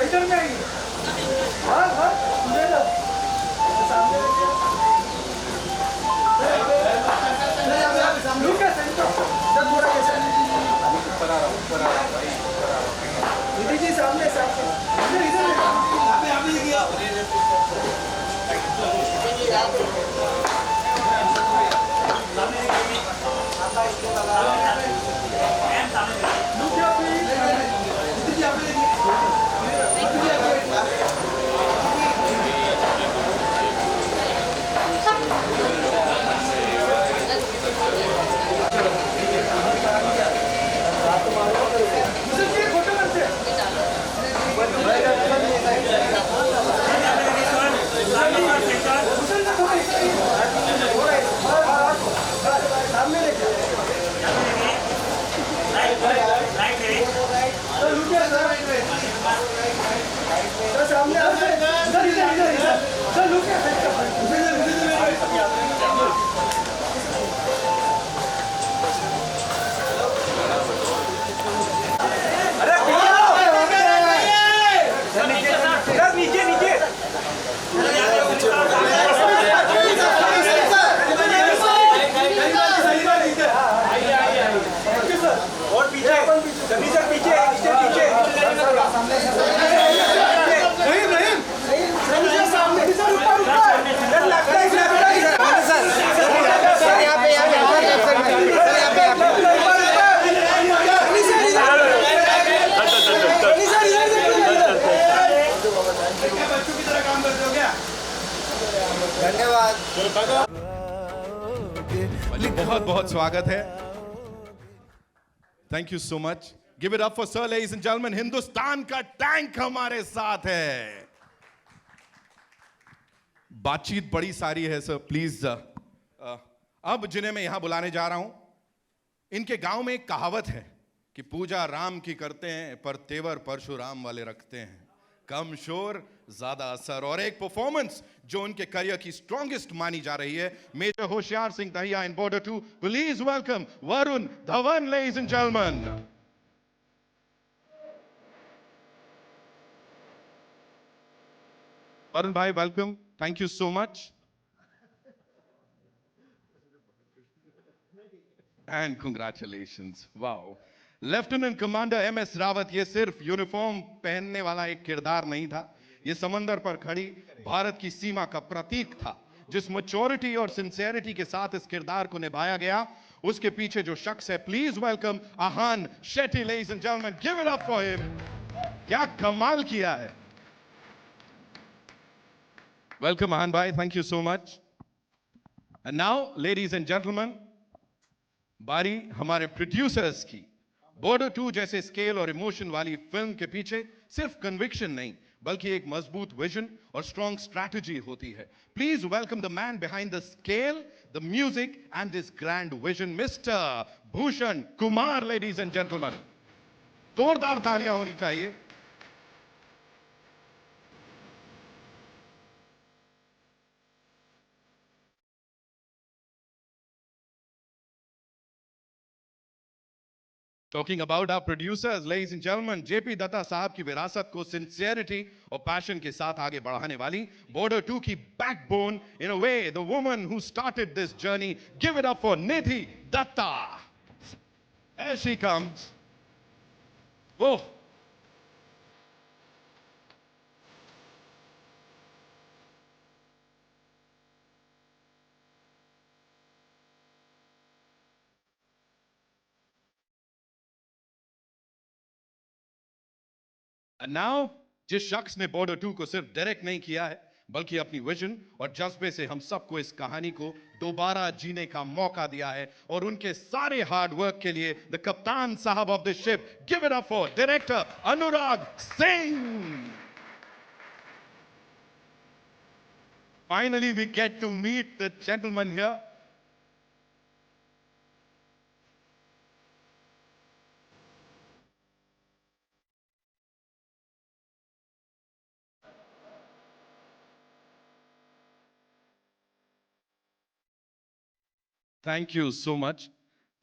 इधर में आइए। हाँ हाँ ले लो सामने लुक है सेंटर जब थोड़ा कैसा ऊपर आ रहा भाई ऊपर आ रहा दीदी जी सामने इधर इधर आप ही दिया बहुत बहुत स्वागत है. Thank you so much. Give it up for sir ladies and gentleman. Hindustan का टैंक हमारे साथ है. बातचीत बड़ी सारी है सर. प्लीज अब जिन्हें मैं यहां बुलाने जा रहा हूं, इनके गांव में एक कहावत है कि पूजा राम की करते हैं पर तेवर परशुराम वाले रखते हैं. कम शोर ज्यादा असर. और एक परफॉर्मेंस जो उनके करियर की स्ट्रॉन्गेस्ट मानी जा रही है. Major Hoshiyar Singh Dahiya in Border 2. Please welcome Varun Dhawan ladies and gentleman. Varun भाई welcome. Thank you so much. And congratulations. Wow. Lieutenant commander MS Rawat ये सिर्फ यूनिफॉर्म पहनने वाला एक किरदार नहीं था. ये समंदर पर खड़ी भारत की सीमा का प्रतीक था. जिस मैच्योरिटी और सिंसियरिटी के साथ इस किरदार को निभाया गया, उसके पीछे जो शख्स है, please welcome Ahan Shetty ladies and gentleman. Give it up for him. क्या कमाल किया है. वेलकम आहान भाई. Thank you so much. And now ladies and gentleman, बारी हमारे प्रोड्यूसर्स की. बॉर्डर 2 जैसे स्केल और इमोशन वाली फिल्म के पीछे सिर्फ कन्विक्शन नहीं, बल्कि एक मजबूत विजन और स्ट्रॉन्ग स्ट्रैटेजी होती है. Please welcome the man behind the scale, the music and this grand vision, mister Bhushan Kumar ladies and gentleman. जोरदार तालियां होनी चाहिए. Talking about our producers, ladies and gentlemen, JP Dutta साहब की विरासत को सिंसियरिटी और पैशन के साथ आगे बढ़ाने वाली बॉर्डर 2 की backbone, in a way, the woman who started this journey. Give it up for Nidhi Datta. Here she comes. Whoa. And now, जिस शख्स ने बॉर्डर 2 को सिर्फ डायरेक्ट नहीं किया है, बल्कि अपनी विजन और जज्बे से हम सबको इस कहानी को दोबारा जीने का मौका दिया है, और उनके सारे हार्ड वर्क के लिए द कप्तान साहब of the ship. Give it up for director Anurag Singh. Finally, we get to meet the gentleman here. Thank you so much.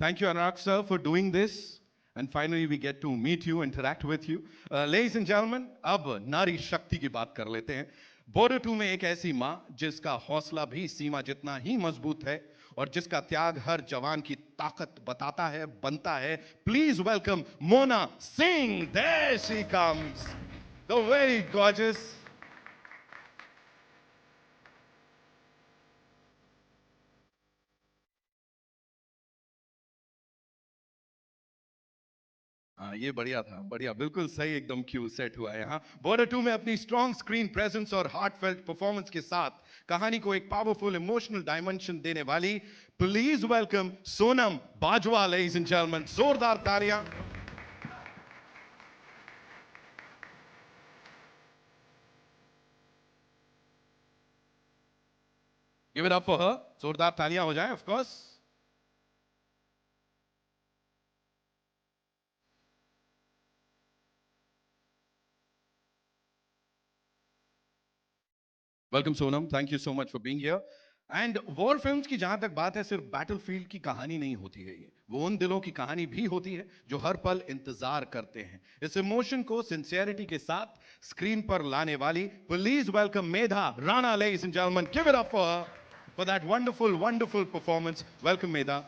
Thank you, Anurag sir, for doing this. And finally, we get to meet you, interact with you. Ladies and gentlemen, अब नारी शक्ति की बात कर लेते हैं. Border 2 में एक ऐसी माँ जिसका हौसला भी सीमा जितना ही मजबूत है और जिसका त्याग हर जवान की ताकत बताता है, बनता है. Please welcome Mona Singh. There she comes. The very gorgeous. हाँ ये बढ़िया था, बढ़िया, बिल्कुल सही, एकदम क्यू सेट हुआ है. यहाँ बॉर्डर 2 में अपनी स्ट्रॉन्ग स्क्रीन प्रेजेंस और हार्टफेल्ट परफॉर्मेंस के साथ कहानी को एक पावरफुल इमोशनल डायमेंशन देने वाली, please welcome Sonam Bajwa. Ladies and gentleman, जोरदार तालियां. Give it up for her. जोरदार तालियां हो जाए, of course. Welcome Sonam, thank you so much for being here. And war films की जहां तक बात है, सिर्फ बैटलफील्ड की कहानी नहीं होती है ये, वो उन दिलों की कहानी भी होती है जो हर पल इंतजार करते हैं इस इमोशन को सिंसियरिटी के साथ स्क्रीन पर लाने वाली. Please welcome Medha Rana. Ladies and gentleman, give it up for that wonderful wonderful performance. Welcome Medha.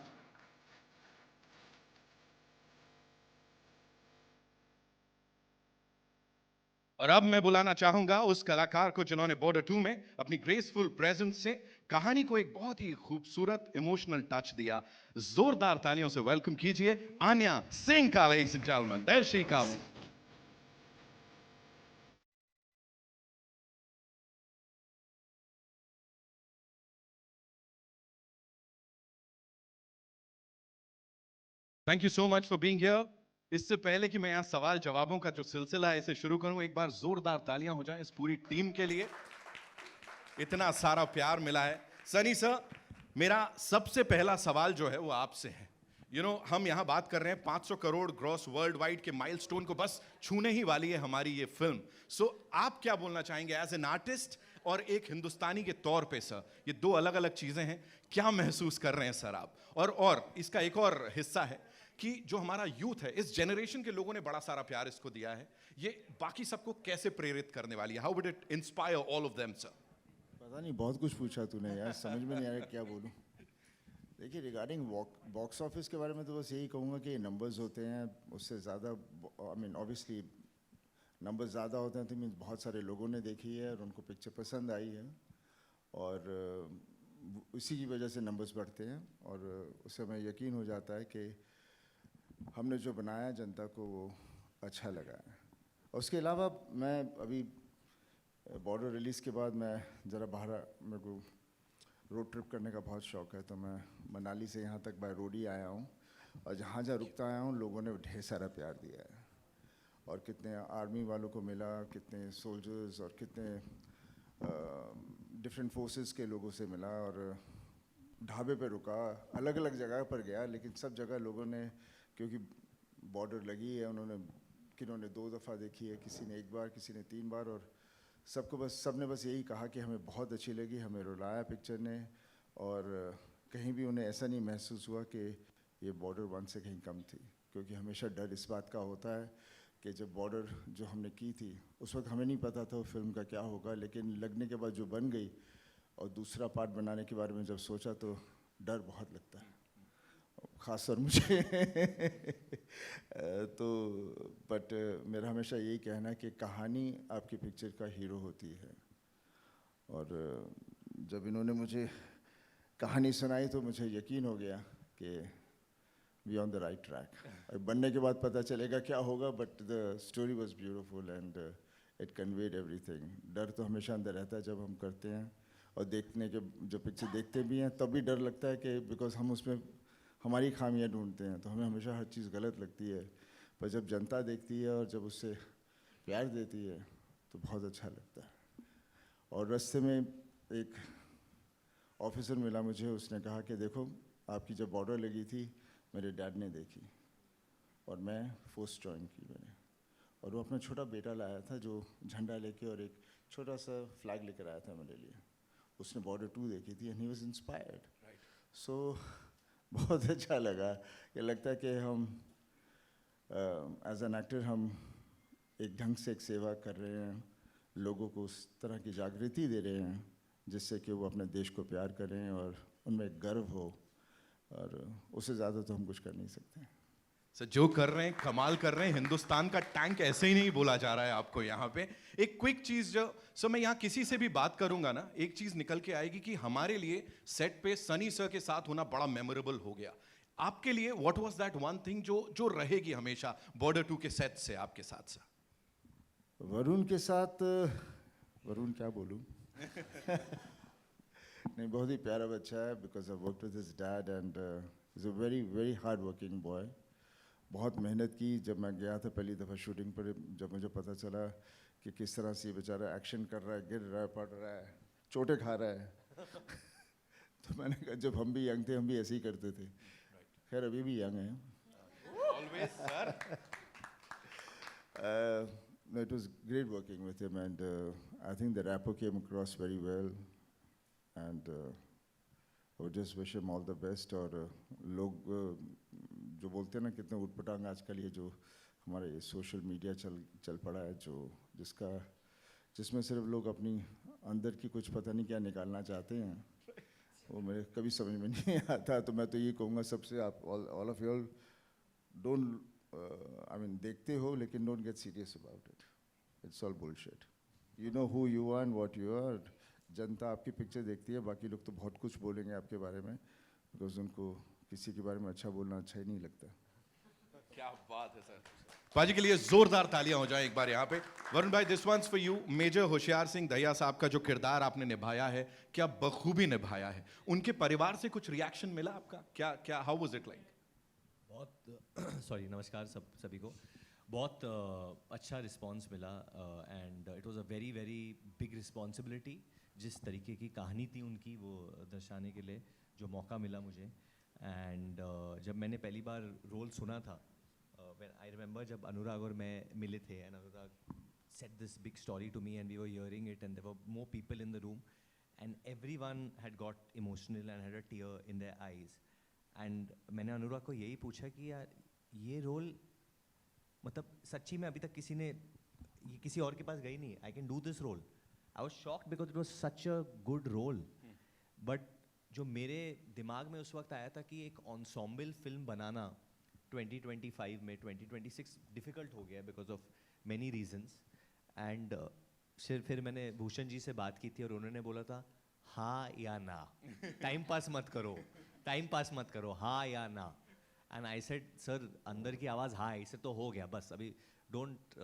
और अब मैं बुलाना चाहूंगा उस कलाकार को जिन्होंने बॉर्डर 2 में अपनी ग्रेसफुल प्रेजेंस से कहानी को एक बहुत ही खूबसूरत इमोशनल टच दिया. जोरदार तालियों से वेलकम कीजिए आन्या सिंह का. Ladies and gentleman, there she comes. Thank you so much for being here. इससे पहले कि मैं यहाँ सवाल जवाबों का जो सिलसिला है इसे शुरू करूं, एक बार जोरदार तालियां हो जाएं इस पूरी टीम के लिए. इतना सारा प्यार मिला है. सनी सर, मेरा सबसे पहला सवाल जो है वो आपसे है. हम यहां बात कर रहे हैं 500 करोड़ ग्रॉस वर्ल्ड वाइड के माइलस्टोन को बस छूने ही वाली है हमारी ये फिल्म. आप क्या बोलना चाहेंगे एज एन आर्टिस्ट और एक हिंदुस्तानी के तौर पे सर? ये दो अलग अलग चीजें हैं. क्या महसूस कर रहे हैं सर आप? और इसका एक और हिस्सा है कि जो हमारा यूथ है, इस जनरेशन के लोगों ने बड़ा सारा प्यार इसको दिया है, ये बाकी सबको कैसे प्रेरित करने वाली है? How would it inspire all of them sir? पता नहीं, बहुत कुछ पूछा तूने यार, समझ में नहीं आ रहा क्या बोलूं. देखिए, रिगार्डिंग बॉक्स ऑफिस के बारे में तो बस यही कहूँगा कि नंबर्स होते हैं, उससे ज़्यादा आई मीन ऑब्वियसली नंबर्स ज़्यादा होते हैं तो मीन्स बहुत सारे लोगों ने देखी है और उनको पिक्चर पसंद आई है और उसी की वजह से नंबर्स बढ़ते हैं और उससे हमें यकीन हो जाता है कि हमने जो बनाया जनता को वो अच्छा लगा है. और उसके अलावा मैं अभी बॉर्डर रिलीज़ के बाद मैं ज़रा बाहर, मेरे को रोड ट्रिप करने का बहुत शौक़ है, तो मैं मनाली से यहाँ तक बाय रोड ही आया हूँ और जहाँ जहाँ रुकता आया हूँ लोगों ने ढेर सारा प्यार दिया है. और कितने आर्मी वालों को मिला, कितने सोल्जर्स और कितने डिफरेंट फोर्सेस के लोगों से मिला और ढाबे पे रुका, अलग अलग जगह पर गया, लेकिन सब जगह लोगों ने, क्योंकि बॉर्डर लगी है, उन्होंने किन्होंने 2 दफ़ा देखी है, किसी ने 1 बार, किसी ने 3 बार और सबने बस यही कहा कि हमें बहुत अच्छी लगी, हमें रुलाया पिक्चर ने. और कहीं भी उन्हें ऐसा नहीं महसूस हुआ कि ये बॉर्डर 1 से कहीं कम थी, क्योंकि हमेशा डर इस बात का होता है कि जब बॉर्डर जो हमने की थी उस वक्त हमें नहीं पता था फिल्म का क्या होगा, लेकिन लगने के बाद जो बन गई और दूसरा पार्ट बनाने के बारे में जब सोचा तो डर बहुत लगता है, ख़ासतौर मुझे तो बट मेरा हमेशा यही कहना है कि कहानी आपकी पिक्चर का हीरो होती है. और जब इन्होंने मुझे कहानी सुनाई तो मुझे यकीन हो गया कि we on the right track. बनने के बाद पता चलेगा क्या होगा, but the story was beautiful and it conveyed everything. डर तो हमेशा अंदर रहता है जब हम करते हैं और देखने के जब पिक्चर देखते भी हैं तब भी डर लगता है कि बिकॉज हम उसमें हमारी खामियां ढूंढते हैं तो हमें हमेशा हर चीज़ गलत लगती है, पर जब जनता देखती है और जब उससे प्यार देती है तो बहुत अच्छा लगता है. और रास्ते में एक ऑफिसर मिला मुझे, उसने कहा कि देखो, आपकी जब बॉर्डर लगी थी मेरे डैड ने देखी और मैं फोर्स ज्वाइन की मैंने, और वो अपना छोटा बेटा लाया था जो झंडा लेके और एक छोटा सा फ्लैग लेकर आया था मेरे लिए. उसने बॉर्डर 2 देखी थी एंड ही वाज इंस्पायर्ड. सो बहुत अच्छा लगा कि लगता है कि हम एज एन एक्टर हम एक ढंग से एक सेवा कर रहे हैं, लोगों को उस तरह की जागृति दे रहे हैं जिससे कि वो अपने देश को प्यार करें और उनमें एक गर्व हो, और उससे ज़्यादा तो हम कुछ कर नहीं सकते। सर जो कर रहे हैं कमाल कर रहे हैं, हिंदुस्तान का टैंक ऐसे ही नहीं बोला जा रहा है आपको यहाँ पे। एक क्विक चीज जो सर मैं यहाँ किसी से भी बात करूंगा ना, एक चीज निकल के आएगी कि हमारे लिए सेट पे सनी सर के साथ होना बड़ा मेमोरेबल हो गया। आपके लिए what was that one thing जो जो रहेगी हमेशा बॉर्डर 2 के सेट से आपके साथ सर? वरुण के साथ, वरुण क्या बोलूं नहीं, बहुत ही प्यारा बच्चा है, because I worked with his dad and is a very very hard working boy. बहुत मेहनत की। जब मैं गया था पहली दफ़ा शूटिंग पर, जब मुझे पता चला कि किस तरह से ये बेचारा एक्शन कर रहा है, गिर रहा है, पड़ रहा है, चोटें खा रहा है तो मैंने कहा जब हम भी यंग थे हम भी ऐसे ही करते थे। खैर अभी भी यंग हैं। Always sir. No, it was great working with him, and I think the rapport came across very well, and I would just wish him all the best. और लोग जो बोलते हैं ना कितने उटपटांग आजकल ये जो हमारे सोशल मीडिया चल पड़ा है, जिसमें सिर्फ लोग अपनी अंदर की कुछ पता नहीं क्या निकालना चाहते हैं, वो मेरे कभी समझ में नहीं आता। तो मैं तो ये कहूँगा सबसे, आप all of you don't I mean, देखते हो लेकिन don't get serious about it. It's all bullshit. You know who you are and what you are. जनता आपकी पिक्चर देखती है, बाकी लोग तो बहुत कुछ बोलेंगे आपके बारे में, because उनको किसी के बारे में अच्छा बोलना अच्छा ही नहीं लगता। क्या बात है सर। पाजी के लिए जोरदार तालियां हो जाए एक बार यहाँ पे। वरुण भाई, this one's for you. Major Hoshiyar Singh Dahiya साहब का जो किरदार आपने निभाया है, क्या बखूबी निभाया है। उनके परिवार से कुछ रिएक्शन मिला आपका? क्या हाउ वाज इट लाइक? बहुत सॉरी, नमस्कार सभी को। बहुत अच्छा रिस्पांस मिला and it was a very very big responsibility. जिस तरीके की कहानी थी उनकी, वो दर्शाने के लिए जो मौका मिला मुझे। एंड जब मैंने पहली बार रोल सुना था, आई रिमेंबर जब अनुराग और मैं मिले थे, and Anurag said this big story to me and we were hearing it and there were more people in the room and everyone had got emotional and had a tear in their eyes. And मैंने अनुराग को यही पूछा कि यार ये role मतलब सच्ची में अभी तक ये किसी और के पास गई नहीं, I can do this role. I was shocked because it was such a good role. But जो मेरे दिमाग में उस वक्त आया था कि एक ensemble फिल्म बनाना 2025 में, 2026 डिफ़िकल्ट हो गया because of many reasons. And फिर मैंने भूषण जी से बात की थी और उन्होंने बोला था हाँ या ना, टाइम पास मत करो, हाँ या ना। एंड आई सेड सर अंदर की आवाज़ हाँ है, इससे तो हो गया, बस अभी डोंट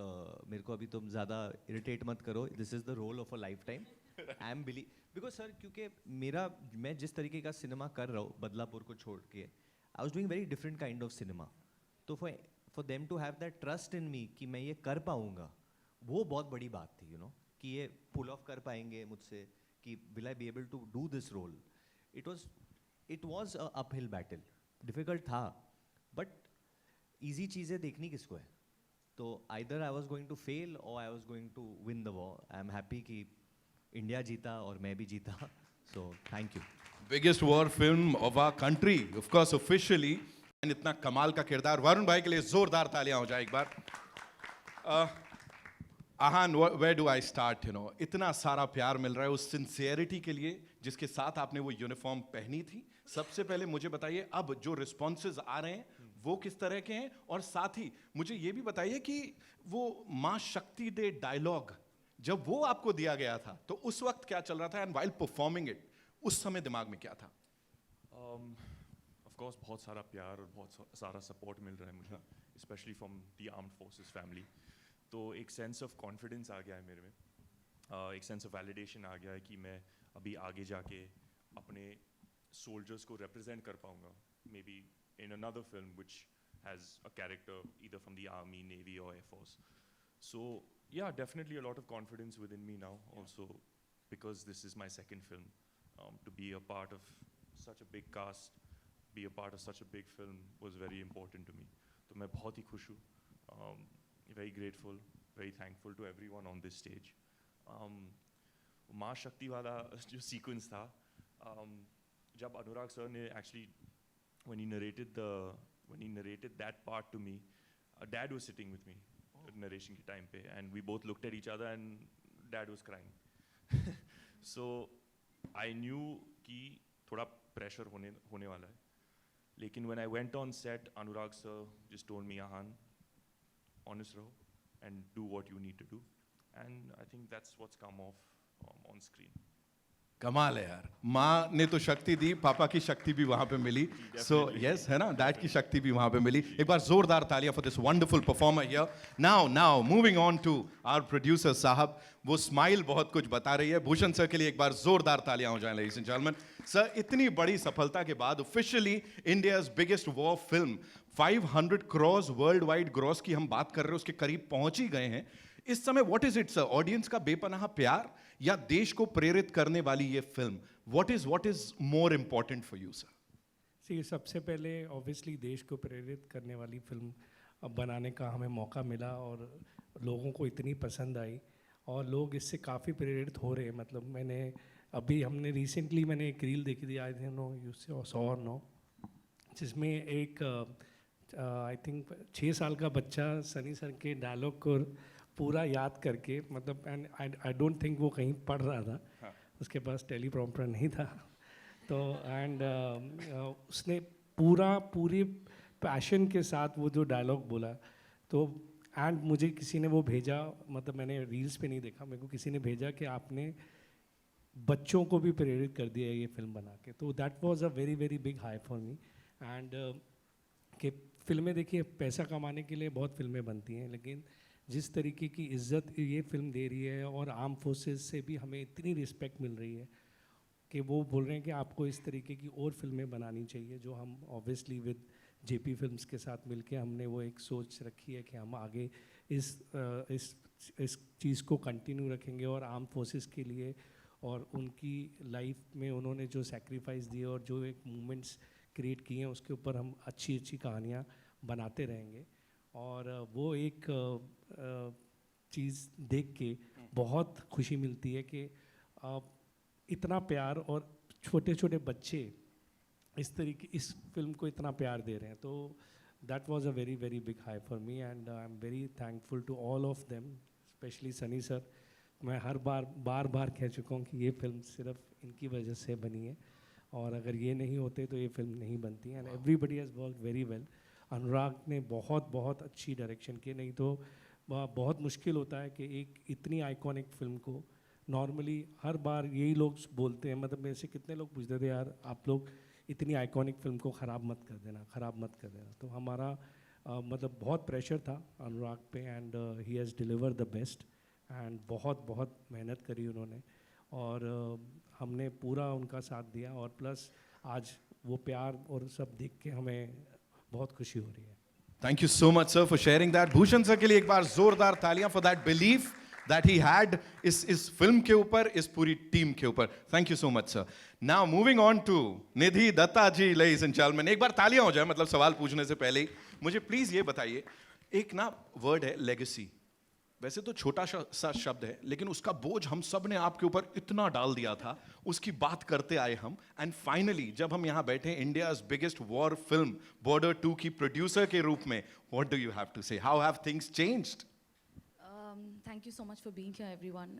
मेरे को अभी तुम ज़्यादा इरिटेट मत करो, this is the role of a lifetime. I am believe because sir क्योंकि मैं जिस तरीके का सिनेमा कर रहा हूँ बदलापुर को छोड़ के, I was doing very different kind of cinema. तो for them to have that trust in me कि मैं ये कर पाऊँगा, वो बहुत बड़ी बात थी, कि ये पुल ऑफ कर पाएंगे मुझसे, कि will I be able to do this role. It was a uphill battle, difficult था, बट ईजी चीज़ें देखनी किसको है। तो either I was going to fail और I was going to win the war. I am happy कि India जीता और मैं भी जीता, so thank you. Biggest war film of our country, of course officially. And इतना कमाल का किरदार, वरुण भाई के लिए जोरदार तालियां हो जाए एक बार। आहान, वेयर डू आई स्टार्ट? इतना सारा प्यार मिल रहा है उस सिंसियरिटी के लिए जिसके साथ आपने वो यूनिफॉर्म पहनी थी। सबसे पहले मुझे बताइए अब जो रिस्पॉन्सेज आ रहे हैं वो किस तरह के हैं, और साथ ही मुझे ये भी बताइए कि वो माँ शक्ति दे डायलॉग जब वो आपको दिया गया था तो उस वक्त क्या चल रहा था, एंड वाइल परफॉर्मिंग इट उस समय दिमाग में क्या था? ऑफ कोर्स बहुत सारा प्यार और बहुत सारा सपोर्ट मिल रहा है मुझे, specially from the armed forces family. तो एक सेंस ऑफ कॉन्फिडेंस आ गया है मेरे में, एक सेंस ऑफ वैलिडेशन आ गया है कि मैं अभी आगे जाके अपने सोल्जर्स को रिप्रेजेंट कर पाऊंगा, may be in another film which has a character either from the army, navy और air force. So yeah, definitely a lot of confidence within me now also, because this is my second film. To be a part of such a big cast, be a part of such a big film was very important to me. तो मैं बहुत ही खुश हूँ, very grateful, very thankful to everyone on this stage. माँ शक्ति वाला जो sequence था, जब अनुराग सर ने actually when he narrated that part to me, Dad was sitting with me narration ke time pe, and we both looked at each other, and Dad was crying. So I knew कि थोड़ा pressure होने वाला है. लेकिन when I went on set, Anurag sir just told me, Ahan, honest raho and do what you need to do, and I think that's what's come off on screen. कमाल है यार, माँ ने तो शक्ति दी, पापा की शक्ति भी वहां पे मिली. सो यस, है ना, डैड की शक्ति भी वहां पे मिली. एक बार जोरदार तालियां for this wonderful performer here. Now moving on to our producer साहब. वो स्माइल बहुत कुछ बता रही है. भूषण सर के लिए एक बार जोरदार तालियां हो जाएं लेडीज एंड जेंटलमैन. सर, इतनी बड़ी सफलता के बाद officially India's biggest war film 500 crores world wide gross की हम बात कर रहे हैं, उसके करीब पहुंच ही गए हैं. इस समय what is it sir? Audience का बेपनाह प्यार या देश को प्रेरित करने वाली ये film? What is more important for you sir? See, सबसे पहले ऑब्वियसली देश को प्रेरित करने वाली फिल्म बनाने का हमें मौका मिला और लोगों को इतनी पसंद आई और लोग इससे काफ़ी प्रेरित हो रहे हैं. मतलब हमने रिसेंटली एक रील देखी थी, I don't know you saw और नो, जिसमें एक आई थिंक 6 साल का बच्चा सनी सर के डायलॉग को पूरा याद करके, मतलब एंड आई डोंट थिंक वो कहीं पढ़ रहा था. हाँ. उसके पास टेलीप्रॉम्प्टर नहीं था. तो एंड उसने पूरी पैशन के साथ वो जो डायलॉग बोला. तो एंड मुझे किसी ने वो भेजा, मतलब मैंने रील्स पे नहीं देखा, मेरे को किसी ने भेजा कि आपने बच्चों को भी प्रेरित कर दिया ये फिल्म बना के. तो that was a very very big high for me. And कि फिल्में देखिए, पैसा कमाने के लिए बहुत फिल्में बनती हैं, लेकिन जिस तरीके की इज़्ज़त ये फिल्म दे रही है और आर्म फोर्सेस से भी हमें इतनी रिस्पेक्ट मिल रही है कि वो बोल रहे हैं कि आपको इस तरीके की और फिल्में बनानी चाहिए. जो हम ऑब्वियसली विद जेपी फिल्म्स के साथ मिलके हमने वो एक सोच रखी है कि हम आगे इस चीज़ को कंटिन्यू रखेंगे और आर्म फोर्सेस के लिए और उनकी लाइफ में उन्होंने जो सेक्रीफाइस दिए और जो एक मूवमेंट्स क्रिएट किए हैं उसके ऊपर हम अच्छी कहानियाँ बनाते रहेंगे. और वो एक चीज़ देख के बहुत खुशी मिलती है कि इतना प्यार और छोटे छोटे बच्चे इस फिल्म को इतना प्यार दे रहे हैं. तो that was a very very big high for me and I am very thankful to all of them, specially Sunny sir. मैं हर बार कह चुका हूँ कि ये फिल्म सिर्फ इनकी वजह से बनी है और अगर ये नहीं होते तो ये फिल्म नहीं बनती. And everybody has work very well. Anurag ने बहुत अच्छी डायरेक्शन की, नहीं तो बहुत मुश्किल होता है कि एक इतनी आइकॉनिक फिल्म को, नॉर्मली हर बार यही लोग बोलते हैं, मतलब मेरे से कितने लोग पूछते थे, यार आप लोग इतनी आइकॉनिक फिल्म को ख़राब मत कर देना. तो हमारा मतलब बहुत प्रेशर था अनुराग पे and he has deliver the best. And बहुत मेहनत करी उन्होंने और हमने पूरा उनका साथ दिया और प्लस आज वो प्यार और सब देख के हमें बहुत खुशी हो रही है. Thank you so much sir for sharing that. Bhushan sir के लिए एक बार जोरदार तालियां for that belief that he had इस फिल्म के ऊपर, इस पूरी टीम के ऊपर. Thank you so much sir. Now moving on to Nidhi Dutta ji ladies and gentleman. एक बार तालियां हो जाए, मतलब सवाल पूछने से पहले ही मुझे प्लीज ये बताइए, एक ना वर्ड है लेगेसी, वैसे तो छोटा सा शब्द है लेकिन उसका बोझ हम सब ने आपके ऊपर इतना डाल दिया था, उसकी बात करते आए हम. एंड फाइनली जब हम यहाँ बैठे India's biggest war film Border 2 की प्रोड्यूसर के रूप में, what do you have to say? How have things changed? Thank you so much for being here, everyone.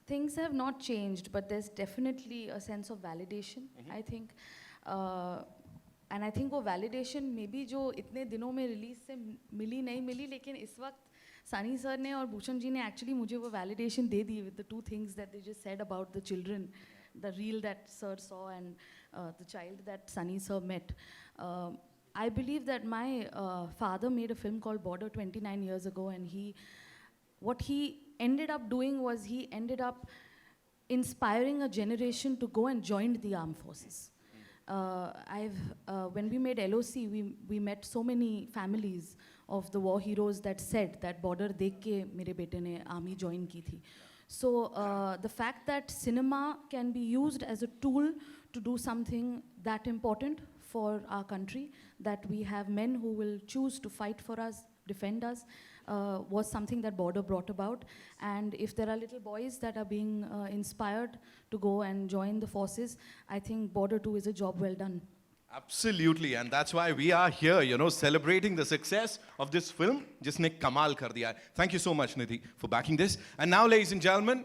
Things have not changed, but there's definitely a sense of validation, I think. And I think वो validation may be जो इतने दिनों में release से मिली नहीं मिली, लेकिन इस वक्त सनी सर ने और भूषण जी ने एक्चुअली मुझे वो वैलिडेशन दे दी with the 2 things that they just said about the children, the reel that sir saw and the child that Sunny sir met. I believe that my father made a film called Border 29 years ago, and what he ended up doing was he ended up inspiring a generation to go and join the armed forces. When we made LOC, we met so many families of the war heroes that said that border dekh ke mere bete ne army join ki thi. So the fact that cinema can be used as a tool to do something that important for our country, that we have men who will choose to fight for us, defend us, was something that Border brought about. And if there are little boys that are being inspired to go and join the forces, I think Border 2 is a job well done. Absolutely, and that's why we are here, you know, celebrating the success of this film, जिसने कमाल कर दिया है. Thank you so much, Nidhi, for backing this. And now, ladies and gentlemen,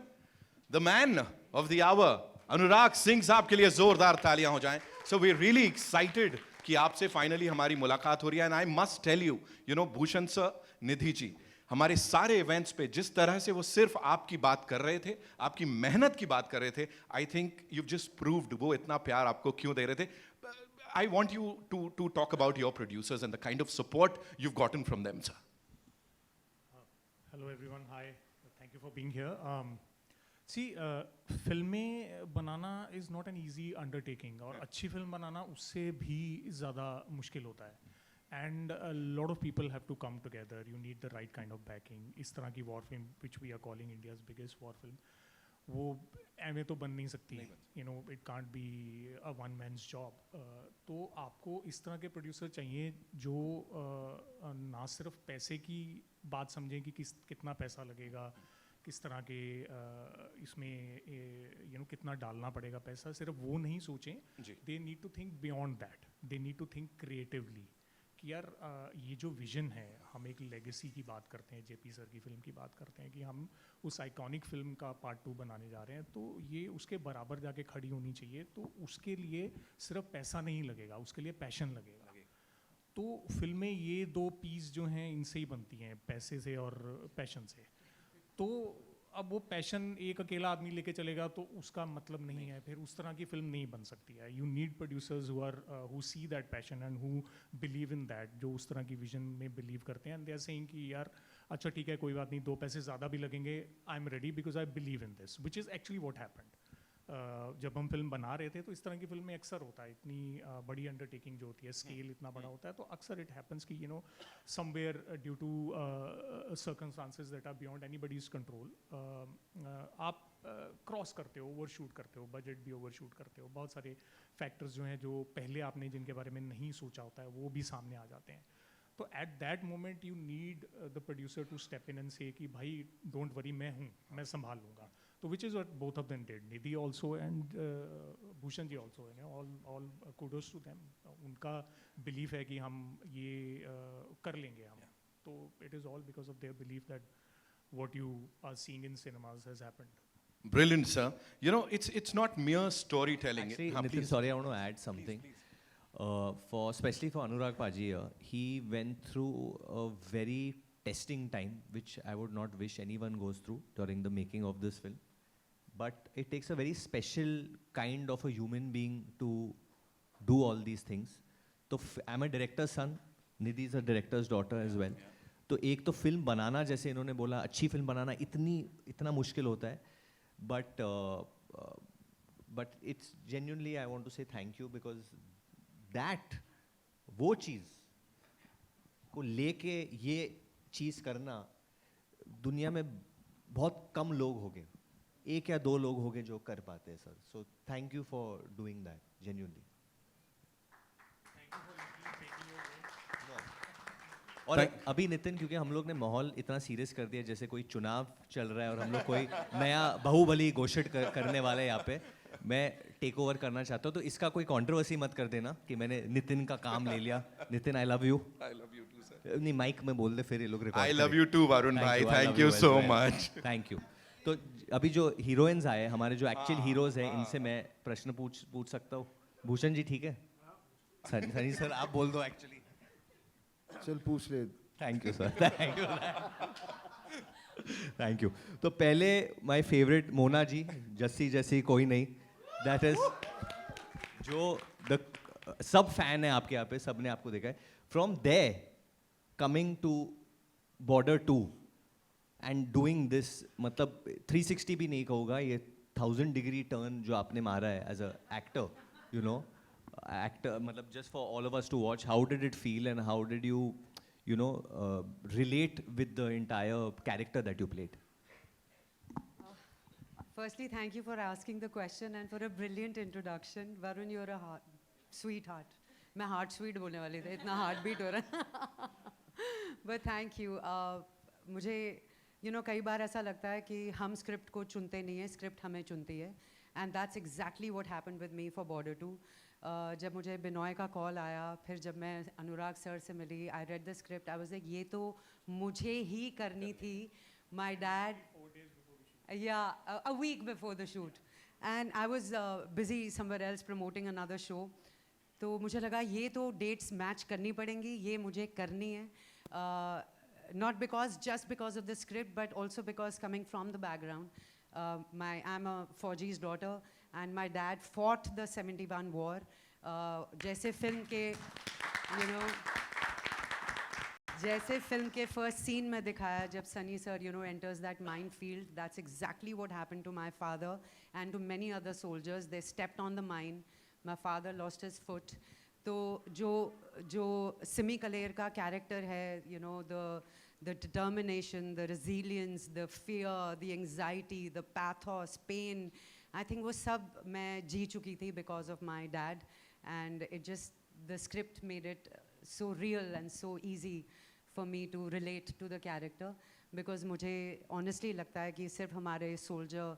the man of the hour, Anurag Singh साहब के लिए जोरदार तालियां हो जाएं. So we're really excited कि आपसे finally हमारी मुलाकात हो रही है. And I must tell you, you know, Bhushan sir, Nidhi ji, हमारे सारे इवेंट्स पे जिस तरह से वो सिर्फ आपकी बात कर रहे थे, आपकी मेहनत की बात कर रहे थे, I think you just proved वो इतना प्यार आपको क्यों दे रहे थे. I want you to talk about your producers and the kind of support you've gotten from them, sir. Hello everyone, hi. Thank you for being here. See, फिल्में बनाना is not an easy undertaking और अच्छी film बनाना उससे भी ज़्यादा मुश्किल होता है. And a lot of people have to come together. You need the right kind of backing. इस तरह की war film, which we are calling India's biggest war film, वो ऐਵੇਂ तो बन नहीं सकती. You know, it can't be a one man's job. तो आपको इस तरह के प्रोड्यूसर चाहिए जो ना सिर्फ पैसे की बात समझें कि कितना पैसा लगेगा, किस तरह के इसमें कितना डालना पड़ेगा पैसा, सिर्फ वो नहीं सोचें. They need to think beyond that. They need to think creatively. कि यार ये जो विजन है, हम एक लेगेसी की बात करते हैं, जेपी सर की फिल्म की बात करते हैं कि हम उस आइकॉनिक फिल्म का पार्ट 2 बनाने जा रहे हैं, तो ये उसके बराबर जाके खड़ी होनी चाहिए. तो उसके लिए सिर्फ पैसा नहीं लगेगा, उसके लिए पैशन लगेगा. तो फिल्में ये 2 पीस जो हैं इनसे ही बनती हैं, पैसे से और पैशन से. तो अब वो पैशन एक अकेला आदमी लेके चलेगा तो उसका मतलब नहीं है, फिर उस तरह की फिल्म नहीं बन सकती है. You need producers who see that passion and who believe in that, जो उस तरह की विजन में बिलीव करते हैं. एंड दे आर सेइंग कि यार अच्छा ठीक है, कोई बात नहीं, 2 पैसे ज़्यादा भी लगेंगे, I am ready because I believe in this, which is actually what happened. जब हम फिल्म बना रहे थे तो इस तरह की फिल्म में अक्सर होता है, इतनी बड़ी अंडरटेकिंग जो होती है, स्केल इतना बड़ा होता है, तो अक्सर इट हैपन्स कि somewhere due to circumstances that are beyond anybody's control, आप क्रॉस करते हो, ओवर शूट करते हो, बजट भी ओवर शूट करते हो. बहुत सारे फैक्टर्स जो हैं जो पहले आपने जिनके बारे में नहीं सोचा होता है वो भी सामने आ जाते हैं. तो at that moment you need the producer to step in and say कि भाई डोंट वरी, मैं हूँ, मैं संभाल लूँगा. So which is what both of them did, Nidhi also and Bhushan ji also, all kudos to them. उनका belief है कि हम ये कर लेंगे हम. तो it is all because of their belief that what you are seeing in cinemas has happened. Brilliant, sir. You know, it's not mere storytelling. Actually, Nitin, please. sorry, I want to add something. Especially for Anurag Paji, he went through a very testing time, which I would not wish anyone goes through during the making of this film. But it takes a very special kind of a human being to do all these things. So I'm a director's son, Nidhi is a director's daughter as well. तो एक तो film बनाना, जैसे इन्होंने बोला, अच्छी film बनाना इतना मुश्किल होता है. But it's genuinely I want to say thank you because that वो चीज़ को लेके ये चीज़ करना दुनिया में बहुत कम लोग होंगे, 1 या 2 लोग होंगे जो कर पाते हैं sir. So thank you for doing that genuinely. और अभी नितिन, क्योंकि हम लोग ने माहौल इतना सीरियस कर दिया जैसे कोई चुनाव चल रहा है और हम लोग कोई नया बाहुबली घोषित करने वाले हैं यहाँ पे, मैं टेक ओवर करना चाहता हूँ. तो इसका कोई कंट्रोवर्सी मत कर देना कि मैंने नितिन का काम ले लिया. Nitin, I love you. I love you too, sir. नहीं, माइक में बोल दे, फिर ये लोग record. I love you too, Varun bhai. Thank you so much. Thank you. तो अभी जो हीरोइंस आए, हमारे जो एक्चुअल हीरोज हैं, इनसे मैं प्रश्न पूछ सकता हूँ. भूषण जी ठीक है? सनी सर आप बोल दो एक्चुअली. चल पूछ ले. Thank you sir. Thank you. Thank you. तो पहले माय फेवरेट मोना जी, जस्सी जैसी कोई नहीं, दैट इज जो द सब फैन है आपके यहाँ पे, सब ने आपको देखा है. From there coming to Border 2 and doing this, मतलब 360 भी नहीं कहूँगा, ये 1000 डिग्री टर्न जो आपने मारा है as a actor, you know, actor, मतलब just for all of us to watch, how did it feel and how did you know, relate with the entire character that you played? Firstly, thank you for asking the question and for a brilliant introduction. Varun, you're a sweetheart. मैं heart sweet बोलने वाली थी, इतना heart beat हो रहा है. But thank you. मुझे कई बार ऐसा लगता है कि हम स्क्रिप्ट को चुनते नहीं है, स्क्रिप्ट हमें चुनती है. And that's exactly what happened with me for Border 2. जब मुझे बिनॉय का कॉल आया, फिर जब मैं अनुराग सर से मिली, I read the script, I was like ये तो मुझे ही करनी थी. My dad, yeah, a week before the shoot, and I was busy somewhere else promoting another show. तो मुझे लगा ये तो डेट्स मैच करनी पड़ेंगी, ये मुझे करनी है. Not just because of the script, but also because coming from the background. I'm a Fauji's daughter, and my dad fought the 71 war. जैसे फिल्म के, you know, जैसे फिल्म के फर्स्ट सीन में दिखाया, जब Sunny sir enters that minefield, that's exactly what happened to my father and to many other soldiers. They stepped on the mine. My father lost his foot. तो जो सिमी कलेर का character है, the determination, the resilience, the fear, the anxiety, the pathos, pain, I think वो सब मैं जी चुकी थी because of my dad, and the script made it so real and so easy for me to relate to the character, because मुझे honestly लगता है कि सिर्फ हमारे soldier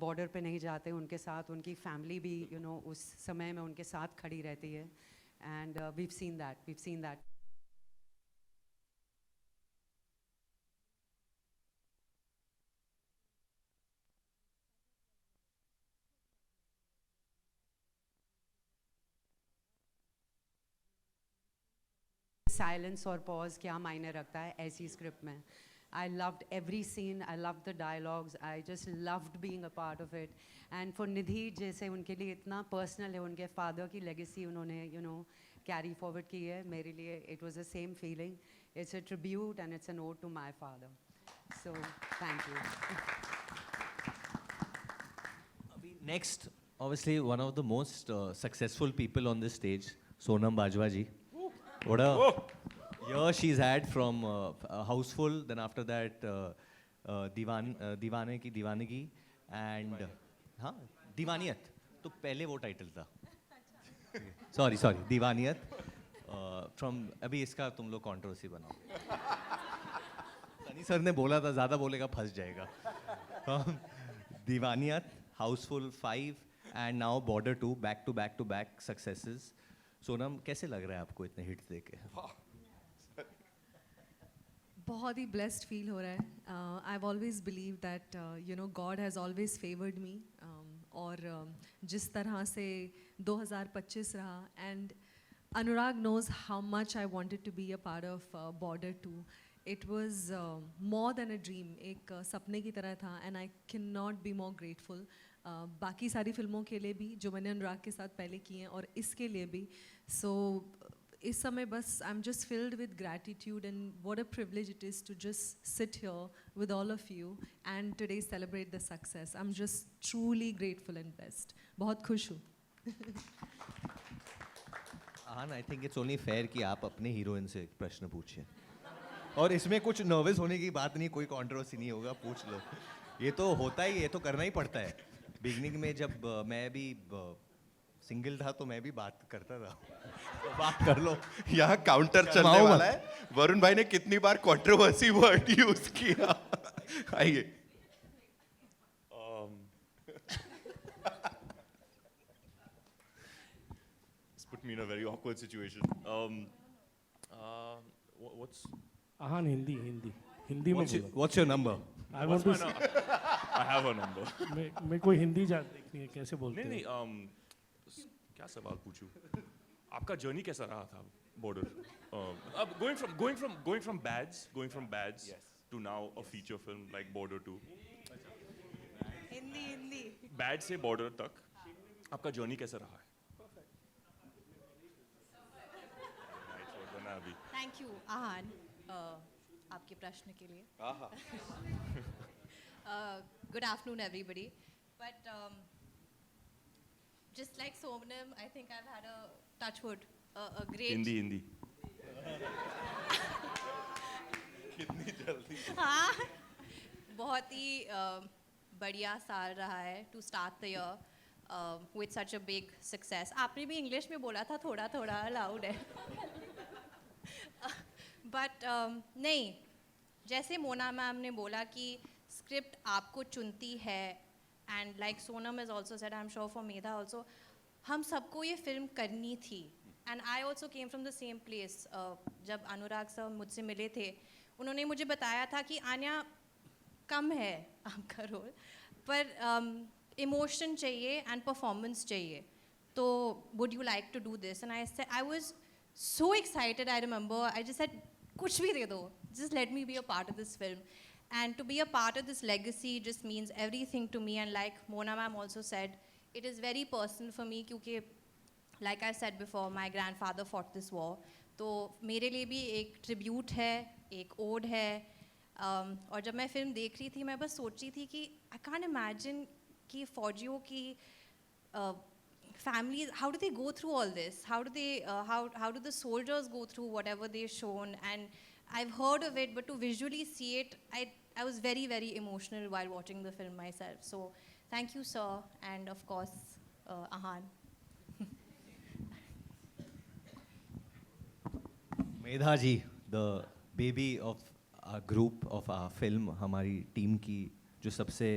बॉर्डर पे नहीं जाते, उनके साथ उनकी फैमिली भी उस समय में उनके साथ खड़ी रहती है. And we've seen that. Silence और पॉज क्या मायने रखता है ऐसी स्क्रिप्ट में. I loved every scene, I loved the dialogues, I just loved being a part of it. And for Nidhi, जैसे उनके लिए इतना personal है, उनके father की legacy उन्होंने carry forward की है, मेरे लिए it was the same feeling. It's a tribute and it's an ode to my father. So, thank you. Next, obviously one of the most successful people on this stage, Sonam Bajwa ji. What a year she's had from Houseful, then after that दीवाने की दीवानगी and हाँ दीवानियत, तो पहले वो title था. Sorry Deewaniyat. From अभी इसका तुम लोग कंट्रोवर्सी बनाओ. सनी सर ने बोला था ज़्यादा बोलेगा फंस जाएगा. Deewaniyat, Housefull 5 and now Border 2, back to back successes. Sonam, कैसे लग रहा है आपको इतने हिट्स देके? बहुत ही ब्लेस्ड फील हो रहा है. I have always believe that God has always favoured me, और जिस तरह से 2025 रहा, and Anurag knows how much I wanted to be a part of Border 2. It was more than a dream, एक सपने की तरह था, and I can not be more grateful. बाकी सारी फिल्मों के लिए भी जो मैंने अनुराग के साथ पहले की हैं, और इसके लिए भी. सो इस समय बस I am just filled with gratitude, and what a privilege it is to just sit here with all of you and today celebrate the success. I am just truly grateful and blessed. बहुत खुश हूँ. I think it's only fair कि आप अपने heroine से एक प्रश्न पूछिए, और इसमें कुछ नर्वस होने की बात नहीं, कोई कंट्रोवर्सी नहीं होगा, पूछ लो. ये तो होता ही, ये तो करना ही पड़ता है. बिगनिंग में जब मैं भी सिंगल था तो मैं भी बात करता था. तो बात कर लो. यहाँ काउंटर चलने वाला है. वरुण भाई ने कितनी बार कंट्रोवर्सी वर्ड यूज किया. आइए. It's put me in a very awkward situation. What's आहान हिंदी में बोलो. What's your number? I want to. I have a number. मैं कोई हिंदी देखनी है, कैसे बोलते हैं? नहीं, क्या सवाल पूछूं? आपका जर्नी कैसा रहा था बॉर्डर? अब going from Bads to now a feature film like Border 2. Hindi. Bad से बॉर्डर तक आपका जर्नी कैसा रहा है? थैंक यू आहान आपके प्रश्न के लिए. Good afternoon everybody. But just like Sonam, I think I've had a touchwood a great. Hindi. कितनी जल्दी. हाँ, बहुत ही बढ़िया साल रहा है to start the year with such a big success. आपने भी इंग्लिश में बोला था, थोड़ा अलाउड है. बट नहीं, जैसे मोना मैम ने बोला कि स्क्रिप्ट आपको चुनती है, and like Sonam is also said, I am sure for Medha also, हम सबको ये फिल्म करनी थी. And I also came from the same place. जब अनुराग सर मुझसे मिले थे, उन्होंने मुझे बताया था कि आन्या कम है आपका रोल, पर इमोशन चाहिए एंड परफॉर्मेंस चाहिए, तो would you like to do this? And I was so excited. I remember I just said कुछ भी दे दो, just let me be a part of this film. And to be a part of this legacy just means everything to me. And like Mona ma'am also said, it is very personal for me क्योंकि like I said before, my grandfather fought this war. तो मेरे लिए भी एक tribute है, एक ode है. और जब मैं फिल्म देख रही थी, मैं बस सोच रही थी कि I can't imagine कि फौजियों की families, how do they go through all this? How do they, how do the soldiers go through whatever they've shown? And I've heard of it, but to visually see it, I was very, very emotional while watching the film myself. So thank you, sir, and of course, Ahan. Medha ji, the baby of our group, of our film, हमारी team की जो सबसे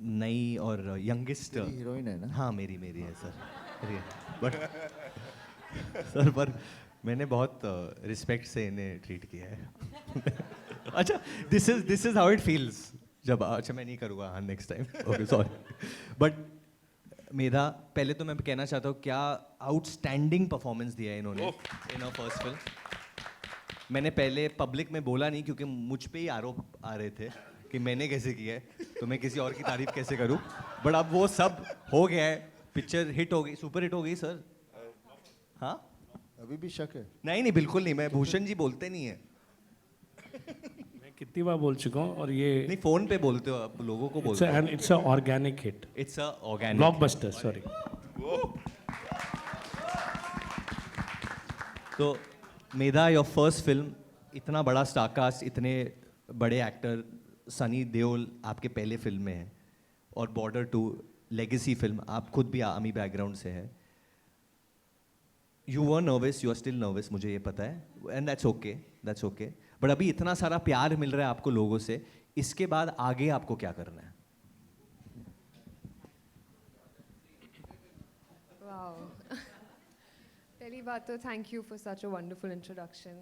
नई और youngest heroine है ना? हाँ, मेरी है सर. बट सर, पर मैंने बहुत रिस्पेक्ट से इन्हें ट्रीट किया है. अच्छा, this is how it feels जब. अच्छा, मैं नहीं करूँगा हाँ next time. Okay, sorry. But Medha, पहले तो मैं कहना चाहता हूँ, क्या आउटस्टैंडिंग परफॉर्मेंस दिया है इन्होंने इन अ फर्स्ट फिल्म. मैंने पहले पब्लिक में बोला नहीं क्योंकि मुझ पे ही आरोप आ रहे थे कि मैंने कैसे किया है, तो मैं किसी और की तारीफ कैसे करूं. बट अब वो सब हो गया है, पिक्चर हिट हो गई, सुपर हिट हो गई सर. हाँ, अभी भी शक है? नहीं, बिल्कुल नहीं. मैं भूषण जी बोलते नहीं है. मैं कितनी बार बोल चुका हूँ. और ये नहीं, फोन पे बोलते हो आप, लोगों को बोलते हो. It's a organic hit. It's a organic blockbuster. Sorry. तो मेधा, योर फर्स्ट फिल्म, इतना बड़ा स्टारकास्ट, इतने बड़े एक्टर, सनी देओल आपके पहले फिल्म में है, और बॉर्डर 2 लेगेसी फिल्म. आप खुद भी आर्मी बैकग्राउंड से है. You were nervous, you are still nervous, मुझे ये पता है, एंड दैट्स ओके. बट अभी इतना सारा प्यार मिल रहा है आपको लोगों से, इसके बाद आगे आपको क्या करना है? Wow. पहली बात तो thank you for such a wonderful introduction.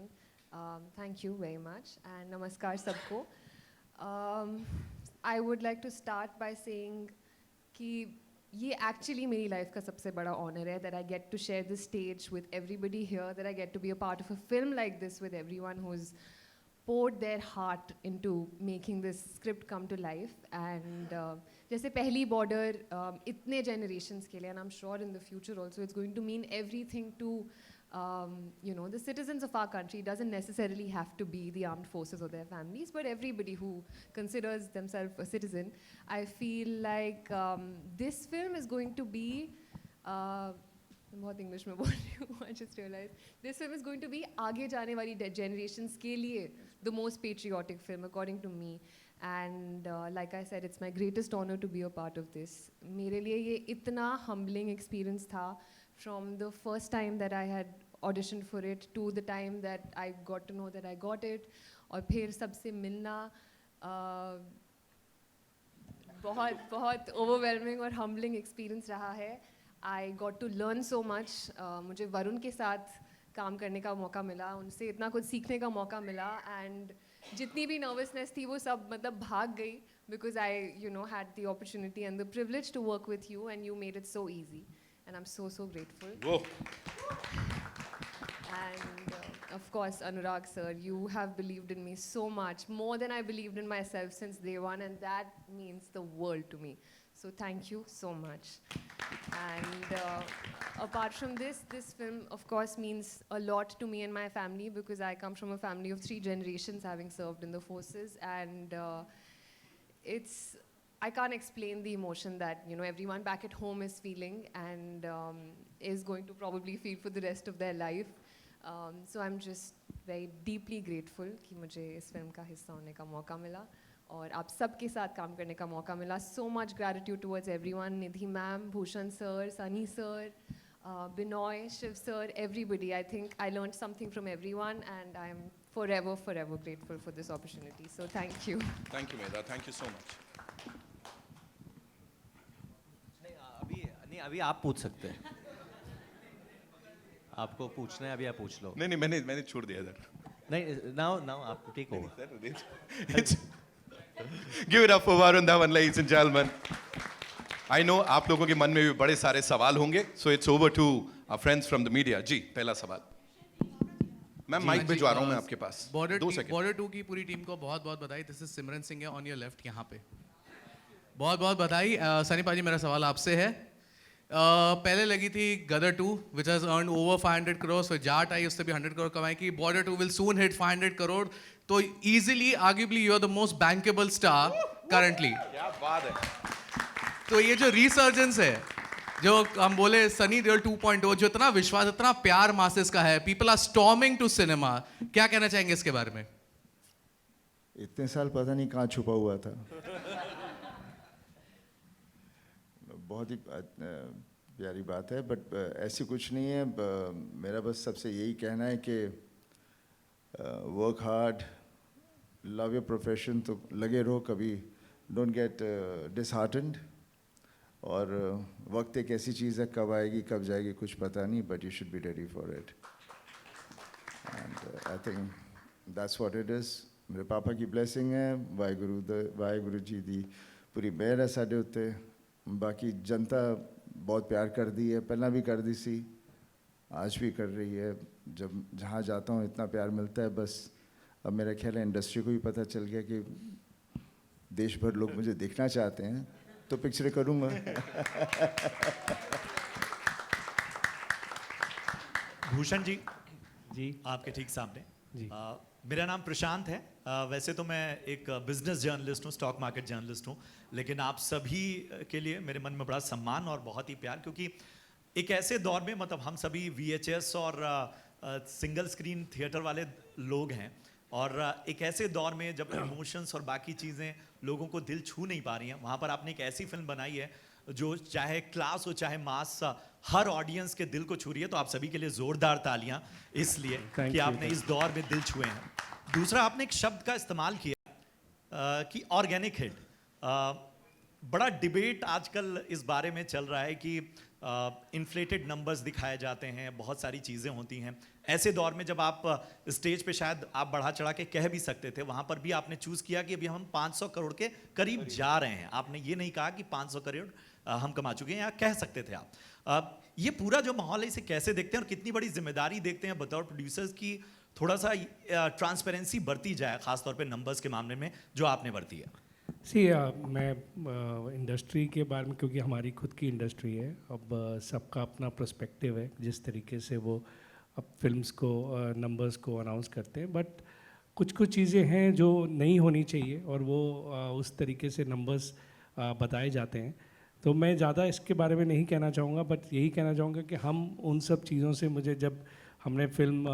Thank you very much and नमस्कार सबको. I would like to start by saying कि ये actually मेरी life का सबसे बड़ा honor है, that I get to share this stage with everybody here, that I get to be a part of a film like this with everyone who's poured their heart into making this script come to life. And जैसे पहली border इतने generations के लिए, and I'm sure in the future also it's going to mean everything to the citizens of our country. It doesn't necessarily have to be the armed forces or their families, but everybody who considers themselves a citizen. I feel like this film is going to be मैं बहुत English में बोल रही हूँ. I just realized this film is going to be आगे जाने वाली generations के लिए the most patriotic film according to me. And like I said, it's my greatest honor to be a part of this. मेरे लिए ये इतना humbling experience था, from the first time that I had auditioned for it to the time that I got to know that I got it, और फिर सबसे मिलना बहुत overwhelming और humbling experience रहा है. I got to learn so much. मुझे वरुण के साथ काम करने का मौका मिला, उनसे इतना कुछ सीखने का मौका मिला, and जितनी भी nervousness थी वो सब मतलब भाग गई, because I had the opportunity and the privilege to work with you, and you made it so easy, and I'm so grateful. Whoa. And of course, Anurag sir, you have believed in me so much, more than I believed in myself since day one, and that means the world to me. So thank you so much. And apart from this film of course means a lot to me and my family, because I come from a family of 3 generations having served in the forces, and I can't explain the emotion that everyone back at home is feeling, and is going to probably feel for the rest of their life. So I'm just very deeply grateful कि मुझे इस film का हिस्सा होने का मौका मिला और आप सबके साथ काम करने का मौका मिला. So much gratitude towards everyone, Nidhi ma'am, Bhushan sir, Sunny sir, Binoy, Shiv sir, everybody. I think I learned something from everyone, and I'm forever grateful for this opportunity. So thank you. Thank you, Medha. Thank you so much. नहीं नहीं अभी आप पूछ सकते हैं, आपको पूछना है अभी आप पूछ लो। नहीं मैंने छोड़ दिया सर। नहीं नाउ आप take over. Give it up for Varun Dhawan, ladies and gentlemen. I know आप लोगों के मन में भी बड़े सारे सवाल होंगे, so it's over to our friends from the media. जी पहला सवाल। मैं माइक भिजवा रहा हूँ मैं आपके पास। बॉर्डर 2 की पूरी टीम को बहुत बहुत बधाई। दिस इज सिमरन सिंह है ऑन योर लेफ्ट यहाँ पे। बहुत बहुत बधाई। सनी पाजी मेरा सवाल आपसे है। पहले लगी थी Gadar 2 which has earn over 500 crore, फिर जाट आई उससे भी 100 करोड़ कमाई की। Border 2 will soon hit 500 crore, तो easily arguably you are the most bankable star currently. क्या बात है। तो ये जो रिसर्जेंस है, जो हम बोले सनी देओल 2.0, जो इतना विश्वास इतना प्यार मासेस का है, people are storming to cinema, क्या कहना चाहेंगे इसके बारे में? इतने साल पता नहीं कहाँ छुपा हुआ था। बहुत ही प्यारी बात है, बट ऐसी कुछ नहीं है। मेरा बस सबसे यही कहना है कि work hard, love your profession, तो लगे रहो, कभी डोंट गेट डिसहार्टेंड। और वक्त एक ऐसी चीज़ है, कब आएगी कब जाएगी कुछ पता नहीं, but you should be ready for it. And I think that's what it is. मेरे पापा की ब्लेसिंग है, वाहिगुरु जी दी पूरी मेहर है साडे उत्ते। बाकी जनता बहुत प्यार कर दी है, पहला भी कर दी सी, आज भी कर रही है। जब जहाँ जाता हूँ इतना प्यार मिलता है, बस अब मेरा ख्याल है इंडस्ट्री को भी पता चल गया कि देश भर लोग मुझे देखना चाहते हैं, तो पिक्चरें करूँगा। भूषण जी आपके ठीक सामने जी। मेरा नाम प्रशांत है। वैसे तो मैं एक बिजनेस जर्नलिस्ट हूँ, स्टॉक मार्केट जर्नलिस्ट हूँ, लेकिन आप सभी के लिए मेरे मन में बड़ा सम्मान और बहुत ही प्यार, क्योंकि एक ऐसे दौर में मतलब हम सभी VHS और सिंगल स्क्रीन थिएटर वाले लोग हैं, और एक ऐसे दौर में जब इमोशंस और बाकी चीज़ें लोगों को दिल छू नहीं पा रही हैं, वहाँ पर आपने एक ऐसी फिल्म बनाई है जो चाहे क्लास हो चाहे मास, हर ऑडियंस के दिल को छू रही है। तो आप सभी के लिए जोरदार तालियां इसलिए कि आपने इस दौर में दिल छुए हैं। दूसरा, आपने एक शब्द का इस्तेमाल किया कि ऑर्गेनिक हिट। बड़ा डिबेट आजकल इस बारे में चल रहा है कि इन्फ्लेटेड नंबर्स दिखाए जाते हैं, बहुत सारी चीज़ें होती हैं। ऐसे दौर में जब आप स्टेज पे शायद आप बढ़ा चढ़ा के कह भी सकते थे, वहाँ पर भी आपने चूज़ किया कि अभी हम 500 करोड़ के करीब जा रहे हैं। आपने ये नहीं कहा कि 500 करोड़ हम कमा चुके हैं, या कह सकते थे आप। ये पूरा जो माहौल है इसे कैसे देखते हैं और कितनी बड़ी जिम्मेदारी देखते हैं बतौर प्रोड्यूसर्स की थोड़ा सा ट्रांसपेरेंसी बरती जाए, खासतौर पे नंबर्स के मामले में जो आपने बरती है? मैं इंडस्ट्री के बारे में, क्योंकि हमारी खुद की इंडस्ट्री है, अब सबका अपना पर्सपेक्टिव है जिस तरीके से वो अब फिल्म्स को नंबर्स को अनाउंस करते हैं, बट कुछ चीज़ें हैं जो नहीं होनी चाहिए और वो उस तरीके से नंबर्स बताए जाते हैं। तो मैं ज़्यादा इसके बारे में नहीं कहना चाहूँगा, बट यही कहना चाहूँगा कि हम उन सब चीज़ों से, मुझे जब हमने फिल्म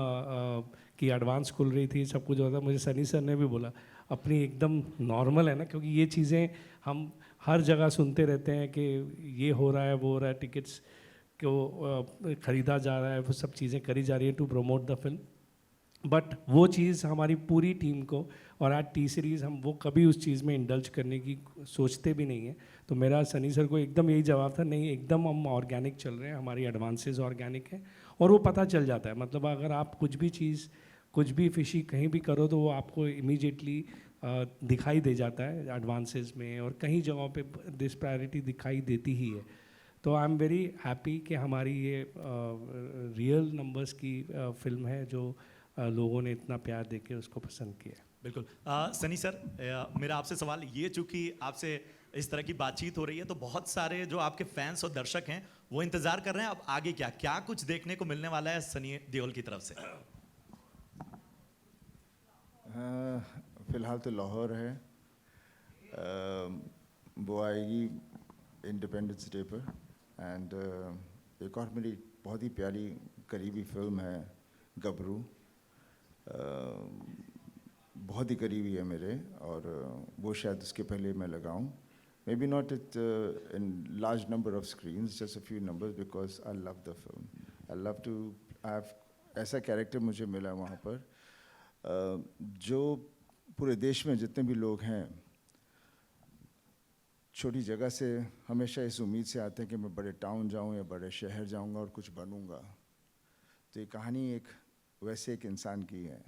की एडवांस खुल रही थी, सब कुछ होता, मुझे सनी सर ने भी बोला अपनी एकदम नॉर्मल है ना, क्योंकि ये चीज़ें हम हर जगह सुनते रहते हैं कि ये हो रहा है वो हो रहा है, टिकट्स को ख़रीदा जा रहा है, वो सब चीज़ें करी जा रही है to promote the film, but वो चीज़ हमारी पूरी टीम को, और आज टी सीरीज़ हम वो कभी उस चीज़ में इंडल्ज करने की सोचते भी नहीं है। तो मेरा सनी सर को एकदम यही जवाब था, नहीं एकदम हम ऑर्गेनिक चल रहे हैं, हमारी एडवांसेस ऑर्गेनिक है, और वो पता चल जाता है। मतलब अगर आप कुछ भी चीज़, कुछ भी फिशी कहीं भी करो तो वो आपको इमीडिएटली दिखाई दे जाता है एडवांसेस में, और कहीं जगहों पे दिस प्रायोरिटी दिखाई देती ही है। तो आई एम वेरी हैप्पी कि हमारी ये रियल नंबर्स की फिल्म है जो लोगों ने इतना प्यार देके उसको पसंद किया। बिल्कुल। सनी सर, मेरा आपसे सवाल ये, चूँकि आपसे इस तरह की बातचीत हो रही है तो बहुत सारे जो आपके फैंस और दर्शक हैं वो इंतज़ार कर रहे हैं अब आगे क्या कुछ देखने को मिलने वाला है सनी देओल की तरफ से? फ़िलहाल तो लाहौर है, वो आएगी इंडिपेंडेंस डे पर। एंड एक और मेरी बहुत ही प्यारी करीबी फिल्म है गबरू, बहुत ही करीबी है मेरे, और वो शायद उसके पहले मैं लगाऊं। Maybe not it in large number of screens, just a few numbers, because I love the film, I love to have ऐसा कैरेक्टर मुझे मिला वहाँ पर जो पूरे देश में जितने भी लोग हैं छोटी जगह से हमेशा इस उम्मीद से आते हैं कि मैं बड़े टाउन जाऊं या बड़े शहर जाऊंगा और कुछ बनूंगा। तो ये कहानी एक वैसे एक इंसान की है,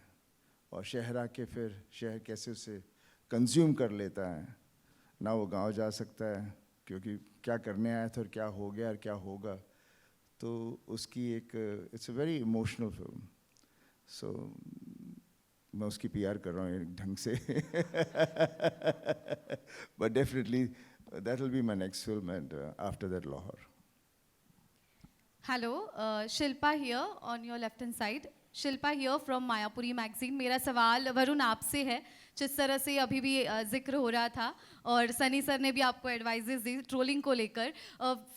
और शहर आके फिर शहर कैसे उसे कंज्यूम कर लेता है, ना वो गांव जा सकता है क्योंकि क्या करने आया था और क्या हो गया और क्या होगा। तो उसकी एक it's a very emotional film. So मैं उसकी पीआर कर रहा हूँ एक ढंग से but definitely that will be my next film and after that Lahore. Hello, Shilpa here on your left hand side. Shilpa here from Mayapuri magazine. मेरा सवाल वरुण आपसे है। जिस तरह से अभी भी जिक्र हो रहा था और सनी सर ने भी आपको एडवाइजेस दी ट्रोलिंग को लेकर,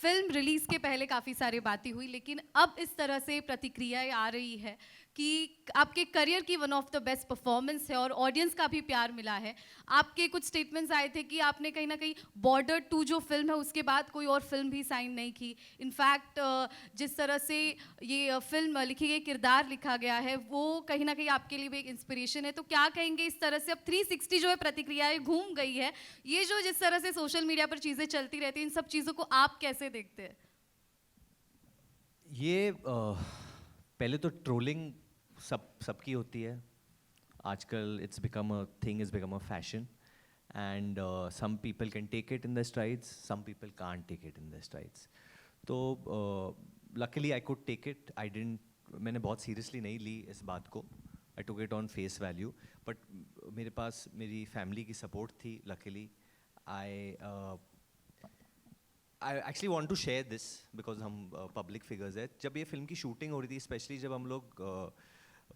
फिल्म रिलीज़ के पहले काफ़ी सारी बातें हुई, लेकिन अब इस तरह से प्रतिक्रियाएं आ रही है कि आपके करियर की one of the best performance है और ऑडियंस का भी प्यार मिला है। आपके कुछ स्टेटमेंट्स आए थे कि आपने कहीं ना कहीं बॉर्डर 2 जो फिल्म है उसके बाद कोई और फिल्म भी साइन नहीं की। इनफैक्ट जिस तरह से ये फिल्म लिखी गई, किरदार लिखा गया है, वो कहीं ना कहीं आपके लिए भी एक इंस्पिरेशन है। तो क्या कहेंगे इस तरह से अब 360 जो है प्रतिक्रियाएं घूम गई है, ये जो जिस तरह से सोशल मीडिया पर चीज़ें चलती रहती हैं, इन सब चीज़ों को आप कैसे देखते हैं? ये पहले तो ट्रोलिंग सबकी होती है आजकल। It's become a thing, is become a fashion, and some people can take it in the strides, some people can't take it in the strides. तो luckily I could take it. I didn't, मैंने बहुत seriously नहीं ली इस बात को। I took it on face value, but मेरे पास मेरी फैमिली की सपोर्ट थी luckily. I actually want to share this because हम पब्लिक फिगर्स है। जब ये फिल्म की शूटिंग हो रही थी, स्पेशली जब हम लोग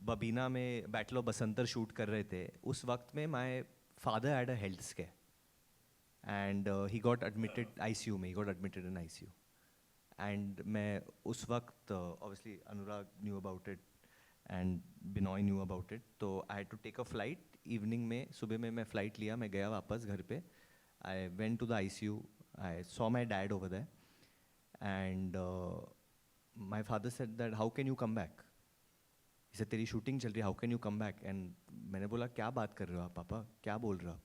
बबीना में बैटल ऑफ बसंतर शूट कर रहे थे, उस वक्त में my father had a health scare and he got admitted ICU में, he got admitted in ICU। एंड मैं उस वक्त obviously Anurag knew about it and Binoy knew about it, तो I had to take a flight evening में। सुबह में मैं फ़्लाइट लिया, मैं गया वापस घर पे। I went to the ICU, I saw my dad over there, and my father said that how can you come back? He said तेरी शूटिंग चल रही है, how can you come back? And मैंने बोला क्या बात कर रहे हो आप पापा, क्या बोल रहे हो आप,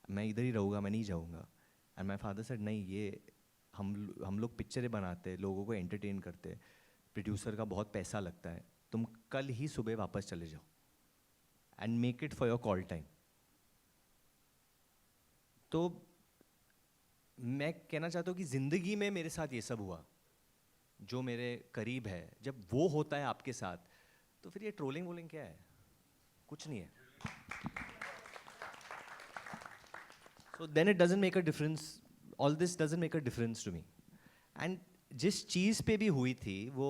मैं इधर ही रहूँगा, मैं नहीं जाऊँगा। And my father said नहीं, ये हम लोग पिक्चरें बनाते, लोगों को एंटरटेन करते, प्रोड्यूसर का बहुत पैसा लगता है, तुम कल ही सुबह वापस चले जाओ and make it for your call time। तो मैं कहना चाहता हूँ कि ज़िंदगी में मेरे साथ ये सब हुआ, जो मेरे करीब है, जब वो होता है आपके साथ, तो फिर ये ट्रोलिंग वोलिंग क्या है? कुछ नहीं है। So then it doesn't make a difference, all this doesn't make a difference to me. And जिस चीज़ पे भी हुई थी, वो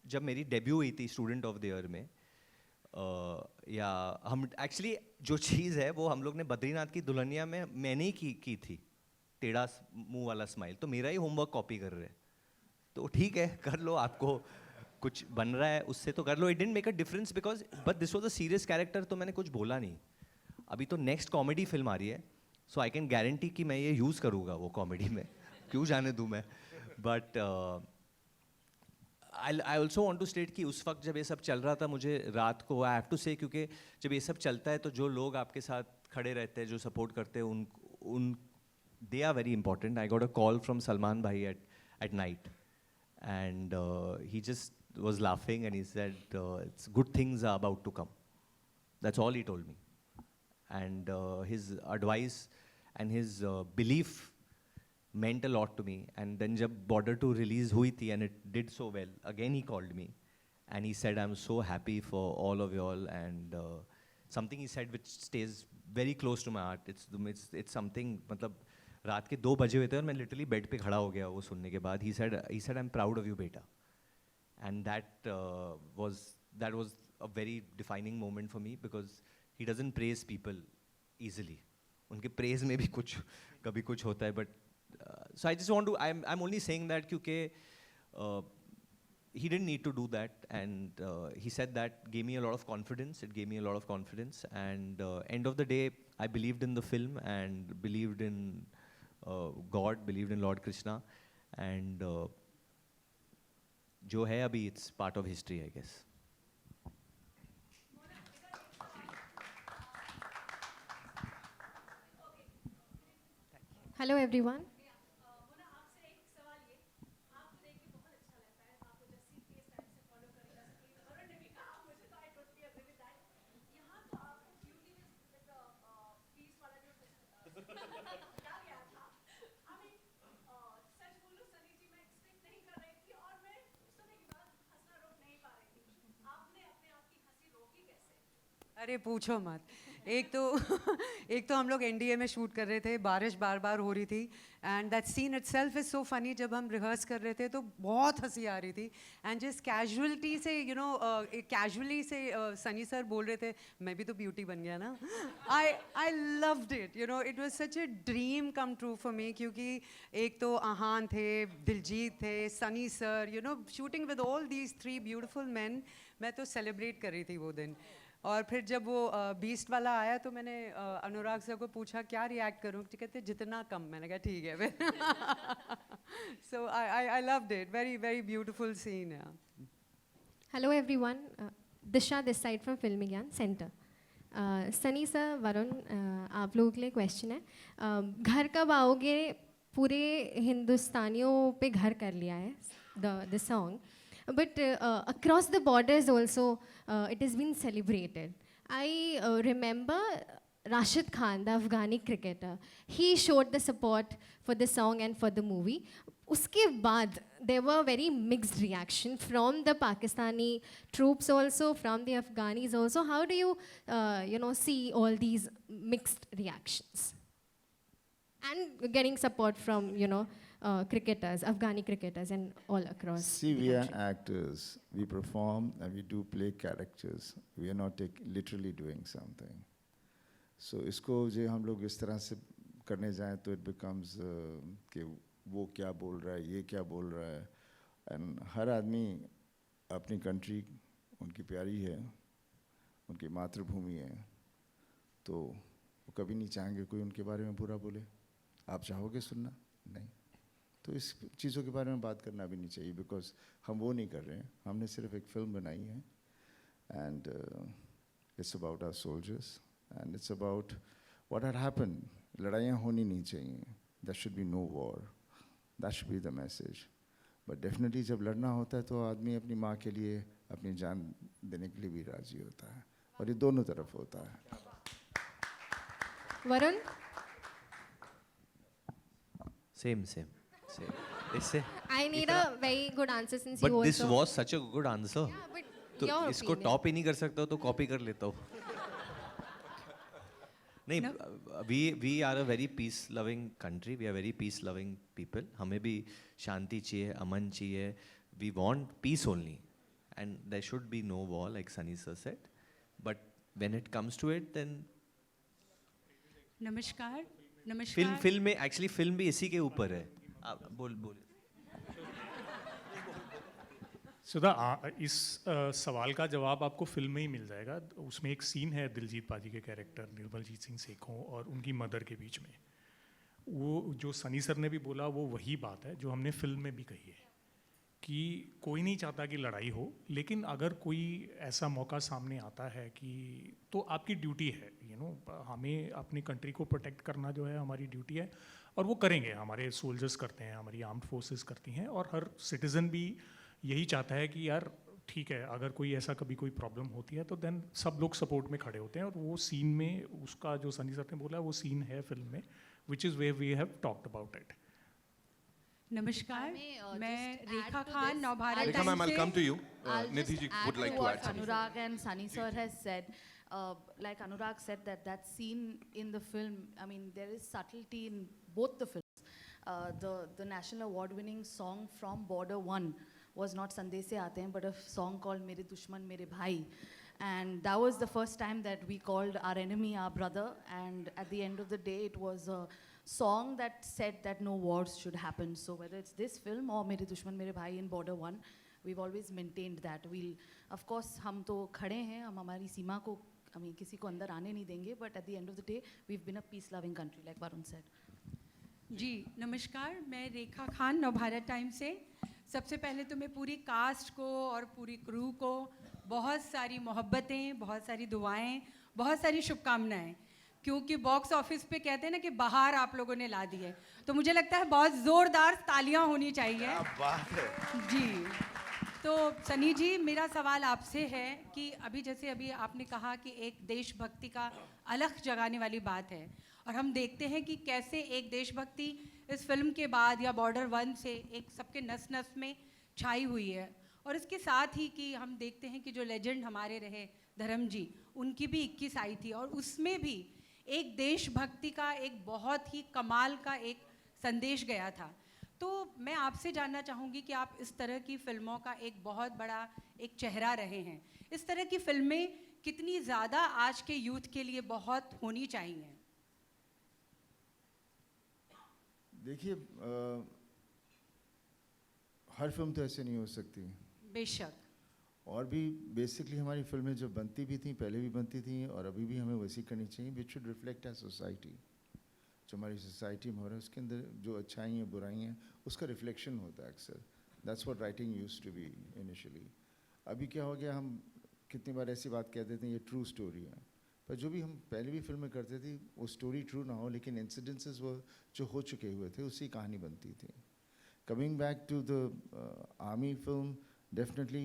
जब मेरी डेब्यू हुई थी स्टूडेंट ऑफ द ईयर में, या हम एक्चुअली जो चीज़ है वो हम लोग ने बद्रीनाथ की दुल्हनिया में मैंने ही की थी, टेढ़ा मुंह वाला स्माइल। तो मेरा ही होमवर्क कॉपी कर रहे हैं, तो ठीक है कर लो, आपको कुछ बन रहा है उससे तो कर लो। It didn't make a difference because but this was a serious character, तो मैंने कुछ बोला नहीं। अभी तो नेक्स्ट कॉमेडी फिल्म आ रही है, सो आई कैन गारंटी कि मैं ये यूज़ करूँगा वो कॉमेडी में, क्यों जाने दूँ मैं। But I also want to state कि उस वक्त जब ये सब चल रहा था, मुझे रात को आई हैव टू से, क्योंकि जब ये सब चलता है तो जो लोग आपके साथ खड़े रहते हैं, जो सपोर्ट करते हैं, उन they are very important. I got a call from Salman Bhai at night, and he just was laughing and he said, it's good things are about to come. That's all he told me. And his advice and his belief meant a lot to me. And then jab Border 2 release hui thi and it did so well, again he called me and he said, I'm so happy for all of y'all, and something he said which stays very close to my heart. It's something, matlab रात के 2 बजे हुए थे और मैं literally bed पे खड़ा हो गया वो सुनने के बाद। He said I am proud of you बेटा, and that was a very defining moment for me, because he doesn't praise people easily. उनके प्रेज में भी कुछ कभी कुछ होता है, but so I just want to, I am only saying that क्योंकि he didn't need to do that, and he said that gave me a lot of confidence. It gave me a lot of confidence, and end of the day I believed in the film and believed in God, believed in Lord Krishna, and जो है अभी it's part of history, I guess. Hello everyone. अरे पूछो मत। एक तो हम लोग एनडीए में शूट कर रहे थे, बारिश बार बार हो रही थी, and that scene itself is so funny. जब हम रिहर्स कर रहे थे तो बहुत हंसी आ रही थी, एंड जिस कैजुअलिटी से कैजुअली से सनी सर बोल रहे थे, मैं भी तो ब्यूटी बन गया ना। आई loved it, it was such a dream come true for me, क्योंकि एक तो आहान थे, दिलजीत थे, Sunny sir, shooting with all these 3 beautiful man. मैं तो सेलिब्रेट कर रही थी वो दिन। और फिर जब वो बीस्ट वाला आया तो मैंने अनुराग सर को पूछा क्या रिएक्ट करूं, तो कहते जितना कम। मैंने कहा ठीक है फिर। So I loved it, very very beautiful scene है। Hello everyone, Disha this side from Filmi Gyan centre. Sunny sir, Varun, आप लोगों के लिए क्वेश्चन है, घर कब आओगे पूरे हिंदुस्तानियों पे घर कर लिया है the song, but across the borders also it has been celebrated. I remember Rashid Khan, the Afghani cricketer, he showed the support for the song and for the movie. Uske baad there were very mixed reaction from the Pakistani troops also, from the Afghanis also. How do you see all these mixed reactions and getting support from cricketers, Afghani cricketers, and all across? See, we are actors. We perform and we do play characters. We are not literally doing something. So इसको जो हम लोग इस तरह से करने जाएं तो it becomes कि वो क्या बोल रहा है, ये क्या बोल रहा है, and हर आदमी अपनी country उनकी प्यारी है, उनकी मातृभूमि है, तो वो कभी नहीं चाहेंगे कोई उनके बारे में बुरा बोले। आप चाहोगे सुनना? नहीं। तो इस चीज़ों के बारे में बात करना भी नहीं चाहिए, बिकॉज हम वो नहीं कर रहे हैं। हमने सिर्फ एक फिल्म बनाई है, and it's about our soldiers and it's about what had happened. लड़ाइयाँ होनी नहीं चाहिए, that should be no war, that should be the message. But definitely जब लड़ना होता है तो आदमी अपनी माँ के लिए अपनी जान देने के लिए भी राजी होता है, और ये दोनों तरफ होता है। Varun? Same. I need a very good answer since But you this also. was such a good answer. Yeah, but तो your इसको opinion. टॉप ही नहीं कर सकता तो कॉपी कर लेता हूँ। नहीं, we are a very peace loving country. We are very peace loving people. हमें भी शांति चाहिए, अमन चाहिए. We want peace only, and there should be no war, like Sunny sir said. But when it comes to it, then नमस्कार। Film में actually film भी इसी के ऊपर है। आप बोल। सुधा, इस सवाल का जवाब आपको फिल्म में ही मिल जाएगा। उसमें एक सीन है दिलजीत पाजी के कैरेक्टर निर्मलजीत सिंह सेखों और उनकी मदर के बीच में। वो जो सनी सर ने भी बोला वो वही बात है जो हमने फिल्म में भी कही है, कि कोई नहीं चाहता कि लड़ाई हो, लेकिन अगर कोई ऐसा मौका सामने आता है कि तो आपकी ड्यूटी है, हमें अपनी कंट्री को प्रोटेक्ट करना जो है हमारी ड्यूटी है, और वो करेंगे। हमारे सोल्जर्स करते हैं, हमारी आर्म्ड फोर्सेस करती हैं, और हर सिटीज़न भी यही चाहता है कि यार ठीक है, अगर कोई ऐसा कभी कोई प्रॉब्लम होती है तो देन सब लोग सपोर्ट में खड़े होते हैं। और वो सीन में उसका जो सनी सर ने बोला वो सीन है फिल्म में, which is way we have talked about it. नमस्कार, मैं रेखा Khan, Navbharat Rekha ma'am, I'll come to you. Nidhi ji would like to add something. Anurag and Sunny sir has said, like Anurag said, that scene in the film, I mean, there is subtlety in both the films. The national award-winning song from Border 1 was not Sandesh Se Aate Hain, but a song called Mere Dushman Mere Bhai. And that was the first time that we called our enemy our brother. And at the end of the day, it was a song that said that no wars should happen. So whether it's this film or Mere Dushman Mere Bhai in Border 1, we've always maintained that. We'll, of course, हम तो खड़े हैं, हम हमारी सीमा को, I mean, किसी को अंदर आने नहीं देंगे. But at the end of the day, we've been a peace-loving country, like Varun said. जी नमस्कार, मैं रेखा खान, नवभारत टाइम से। सबसे पहले तो मैं पूरी कास्ट को और पूरी क्रू को बहुत सारी मोहब्बतें, बहुत सारी दुआएं, बहुत सारी शुभकामनाएं, क्योंकि बॉक्स ऑफिस पे कहते हैं ना कि बाहर आप लोगों ने ला दी है, तो मुझे लगता है बहुत ज़ोरदार तालियां होनी चाहिए। क्या बात है जी। तो सनी जी, मेरा सवाल आपसे है कि अभी जैसे अभी आपने कहा कि एक देशभक्ति का अलख जगाने वाली बात है, और हम देखते हैं कि कैसे एक देशभक्ति इस फिल्म के बाद या बॉर्डर 1 से एक सबके नस नस में छाई हुई है। और इसके साथ ही कि हम देखते हैं कि जो लेजेंड हमारे रहे धर्म जी, उनकी भी 21 आई थी और उसमें भी एक देशभक्ति का एक बहुत ही कमाल का एक संदेश गया था। तो मैं आपसे जानना चाहूँगी कि आप इस तरह की फिल्मों का एक बहुत बड़ा एक चेहरा रहे हैं, इस तरह की फिल्में कितनी ज़्यादा आज के यूथ के लिए बहुत होनी चाहिए? देखिए, हर फिल्म तो ऐसे नहीं हो सकती, बेशक, और भी बेसिकली हमारी फिल्में जो बनती भी थी, पहले भी बनती थी और अभी भी हमें वैसी करनी चाहिए। Which should reflect our society. जो हमारी सोसाइटी में हो रहा है उसके अंदर जो अच्छाई हैं बुराई हैं उसका रिफ्लेक्शन होता है अक्सर। That's what writing used to be initially. अभी क्या हो गया, हम कितनी बार ऐसी बात कह देते हैं ये ट्रू स्टोरी है, पर जो भी हम पहले भी फिल्में करते थे वो स्टोरी ट्रू ना हो लेकिन इंसिडेंसेस वो जो हो चुके हुए थे उसी कहानी बनती थी। Coming back to the army film, definitely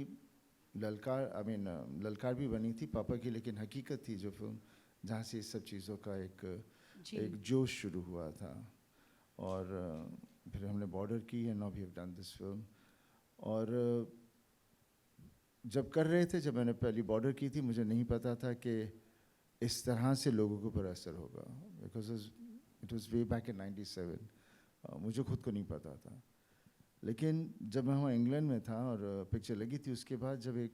Lalkaar भी बनी थी पापा की, लेकिन हकीकत थी जो फिल्म जहाँ से इस सब चीज़ों का एक जोश शुरू हुआ था। और फिर हमने बॉर्डर की and now we have done this film. और जब कर रहे थे, जब मैंने पहली बॉर्डर की थी, मुझे नहीं पता था कि इस तरह से लोगों के ऊपर असर होगा, because it was way back in 97। मुझे खुद को नहीं पता था। लेकिन जब मैं वहाँ इंग्लैंड में था और पिक्चर लगी थी, उसके बाद जब एक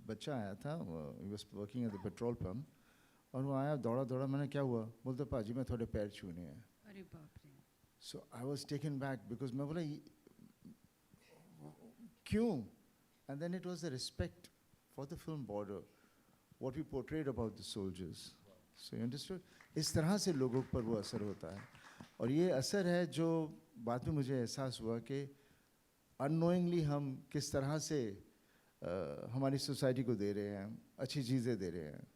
बच्चा आया था, he was working at the petrol pump, और वो आया दौड़ा दौड़ा, मैंने क्या हुआ, बोलते पाजी मैं थोड़े पैर छूने हैं। अरे बाप रे। So I was taken back because मैं बोला क्यों? And then it was the respect for the film Border, what we portrayed about the soldiers. So you understood? इस तरह से लोगों पर वो असर होता है, और ये असर है जो बाद में मुझे एहसास हुआ कि अननोइंगली हम किस तरह से हमारी सोसाइटी को दे रहे हैं, अच्छी चीज़ें दे रहे हैं।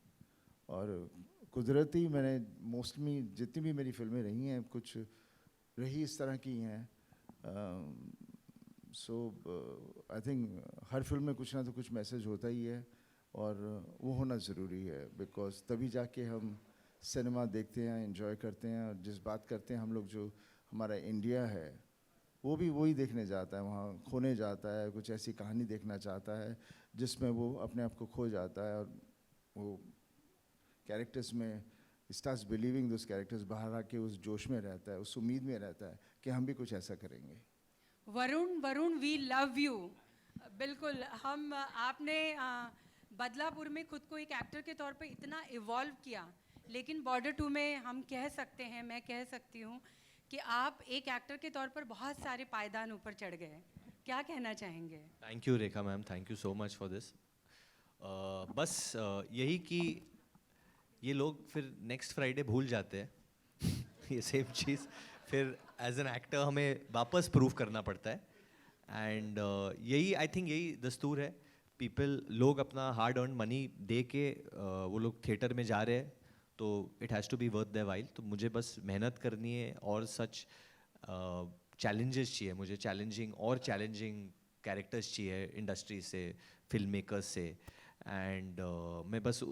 और कुदरती मैंने मोस्टली जितनी भी मेरी फिल्में रही हैं, कुछ रही इस तरह की हैं। सो आई थिंक हर फिल्म में कुछ ना तो कुछ मैसेज होता ही है, और वो होना ज़रूरी है, बिकॉज तभी जाके हम सिनेमा देखते हैं, एंजॉय करते हैं। और जिस बात करते हैं हम लोग, जो हमारा इंडिया है, वो भी वही देखने जाता है, वहाँ खोने जाता है, कुछ ऐसी कहानी देखना चाहता है जिसमें वो अपने आप को खो जाता है, और वो कैरेक्टर्स में स्टार्ट्स बिलीविंग दोस कैरेक्टर्स, बाहर आके उस जोश में रहता है, उस उम्मीद में रहता है कि हम भी कुछ ऐसा करेंगे। Varun we love you. बिल्कुल, हम आपने बदलापुर में खुद को एक एक्टर के तौर पे इतना इवॉल्व किया, लेकिन बॉर्डर 2 में हम कह सकते हैं, मैं कह सकती हूँ कि आप एक एक्टर के तौर पर बहुत सारे पायदान ऊपर चढ़ गए। क्या कहना चाहेंगे? Thank you Rekha ma'am, thank you so much for this. बस यही कि ये लोग फिर नेक्स्ट फ्राइडे भूल जाते हैं ये सेम चीज़, फिर एज एन एक्टर हमें वापस प्रूव करना पड़ता है। एंड यही आई थिंक यही दस्तूर है। लोग अपना हार्ड अर्न मनी दे के वो लोग थिएटर में जा रहे हैं, तो it has to be worth their while. तो मुझे बस मेहनत करनी है, और सच चैलेंजेस चाहिए मुझे, चैलेंजिंग कैरेक्टर्स चाहिए इंडस्ट्री से, फिल्म मेकर्स से। एंड मैं बस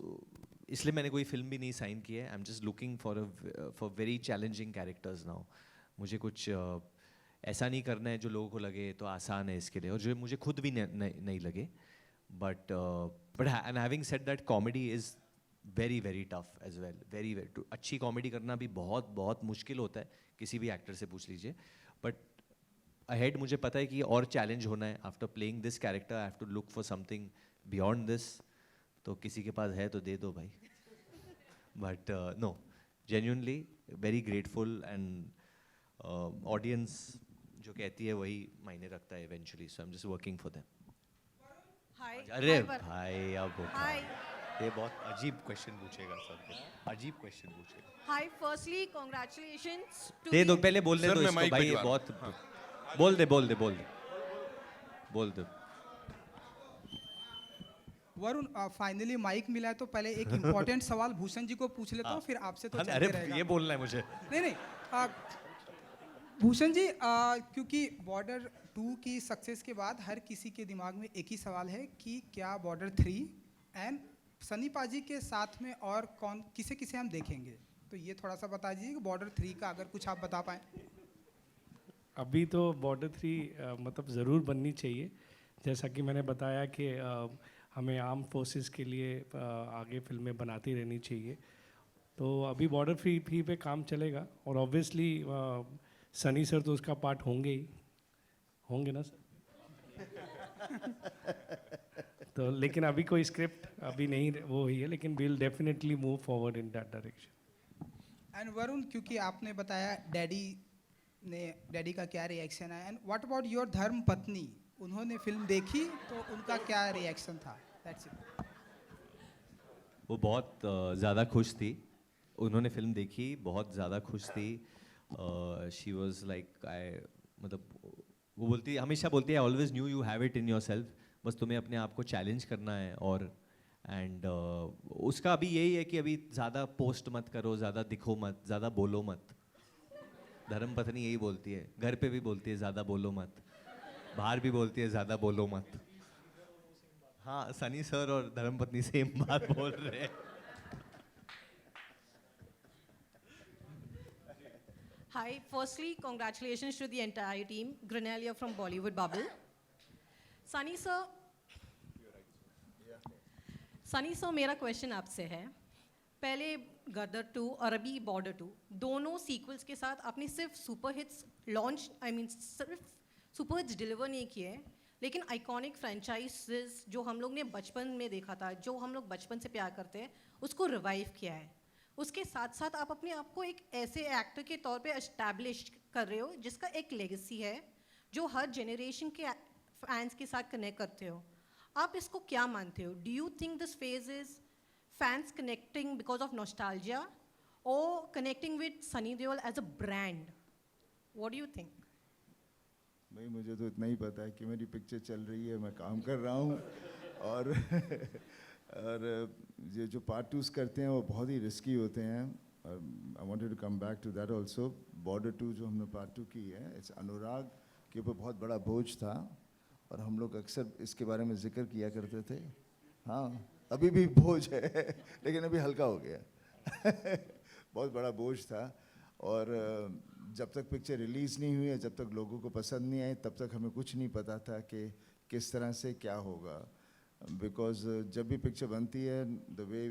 इसलिए मैंने कोई फिल्म भी नहीं साइन की है। I am just looking for very challenging characters now. मुझे कुछ ऐसा नहीं करना है जो लोगों को लगे तो आसान है इसके लिए, और जो मुझे खुद भी नहीं लगे। But and having said that, comedy is very very tough as well, very very. अच्छी कॉमेडी करना भी बहुत बहुत मुश्किल होता है, किसी भी एक्टर से पूछ लीजिए। बट अहेड मुझे पता है कि और चैलेंज होना है। After playing this character I have to look for something beyond this. तो किसी के पास है तो दे दो भाई। But no, genuinely very grateful, and audience जो कहती है वही मायने रखता है eventually. So I am just working for them. अरे भाई, अब ये बहुत अजीब क्वेश्चन पूछेगा सर, अजीब क्वेश्चन पूछेगा। हाय, फर्स्टली कांग्रेचुलेशंस टू दे दो, पहले बोलने दो इसको भाई, ये बहुत बोल दे। वरुण, फाइनली माइक मिला है, तो पहले एक इम्पोर्टेंट सवाल भूषण जी को पूछ लेता हूँ, फिर आपसे तो चलते रहेगा। ये बोलना है मुझे। नहीं, भूषण जी, क्योंकि बॉर्डर 2 की सक्सेस के बाद हर किसी के दिमाग में एक ही सवाल है कि क्या बॉर्डर 3 एंड सनी पाजी के साथ में और किसे हम देखेंगे? तो ये थोड़ा सा बता दीजिए कि बॉर्डर 3 का अगर कुछ आप बता पाएँ। अभी तो बॉर्डर 3 मतलब ज़रूर बननी चाहिए, जैसा कि मैंने बताया कि हमें आर्म फोर्सेस के लिए आगे फिल्में बनाती रहनी चाहिए। तो अभी बॉर्डर 3 पे काम चलेगा और ऑब्वियसली सनी सर तो उसका पार्ट होंगे ही, होंगे ना सर? तो लेकिन अभी कोई स्क्रिप्ट अभी नहीं वो हुई है, लेकिन will definitely move forward in that direction. And Varun, क्योंकि आपने बताया डैडी का क्या रिएक्शन है, एंड व्हाट अबाउट योर धर्म पत्नी, उन्होंने फिल्म देखी तो उनका क्या रिएक्शन था? That's it. वो बहुत ज़्यादा खुश थी, उन्होंने फिल्म देखी, बहुत ज़्यादा खुश थी। शी वॉज लाइक मतलब वो बोलती हमेशा बोलती है, always new you have it in your self, बस तुम्हें अपने आप को चैलेंज करना है। और एंड उसका अभी यही है कि अभी ज़्यादा पोस्ट मत करो, ज़्यादा दिखो मत, ज़्यादा बोलो मत। धर्मपत्नी यही बोलती है, घर पे भी बोलती है ज़्यादा बोलो मत, बाहर भी बोलती है ज़्यादा बोलो मत। हाँ, सनी सर और धर्मपत्नी सेम बात बोल रहे हैं। Hi, firstly, congratulations to the entire team. Granelia from Bollywood Bubble. Sunny sir, मेरा क्वेश्चन आपसे है। पहले गदर 2 और अभी बॉर्डर 2, दोनों सीक्वल्स के साथ आपने सिर्फ सुपर हिट्स लॉन्च, सिर्फ सुपर हिट्स डिलीवर नहीं किए, लेकिन आइकॉनिक फ्रेंचाइजेस जो हम लोग ने बचपन में देखा था, जो हम लोग बचपन से प्यार करते हैं, उसको रिवाइव किया है। उसके साथ साथ आप अपने आप को एक ऐसे एक्टर के तौर पे एस्टैब्लिश कर रहे हो जिसका एक लेगेसी है, जो हर जनरेशन के फैंस के साथ कनेक्ट करते हो। आप इसको क्या मानते हो? Do you think this phase is fans connecting because of nostalgia और connecting with Sunny Deol as a brand? What do you think? भाई मुझे तो इतना ही पता है कि मेरी पिक्चर चल रही है, मैं काम कर रहा हूँ, और ये जो पार्ट 2 करते हैं वो बहुत ही रिस्की होते हैं। I wanted to come back to that also. Border 2 जो हमने पार्ट 2 की है, इट्स अनुराग के ऊपर बहुत बड़ा बोझ था और हम लोग अक्सर इसके बारे में जिक्र किया करते थे। हाँ, अभी भी बोझ है लेकिन अभी हल्का हो गया। बहुत बड़ा बोझ था, और जब तक पिक्चर रिलीज़ नहीं हुई है, जब तक लोगों को पसंद नहीं आई, तब तक हमें कुछ नहीं पता था कि किस तरह से क्या होगा। बिकॉज जब भी पिक्चर बनती है, द वे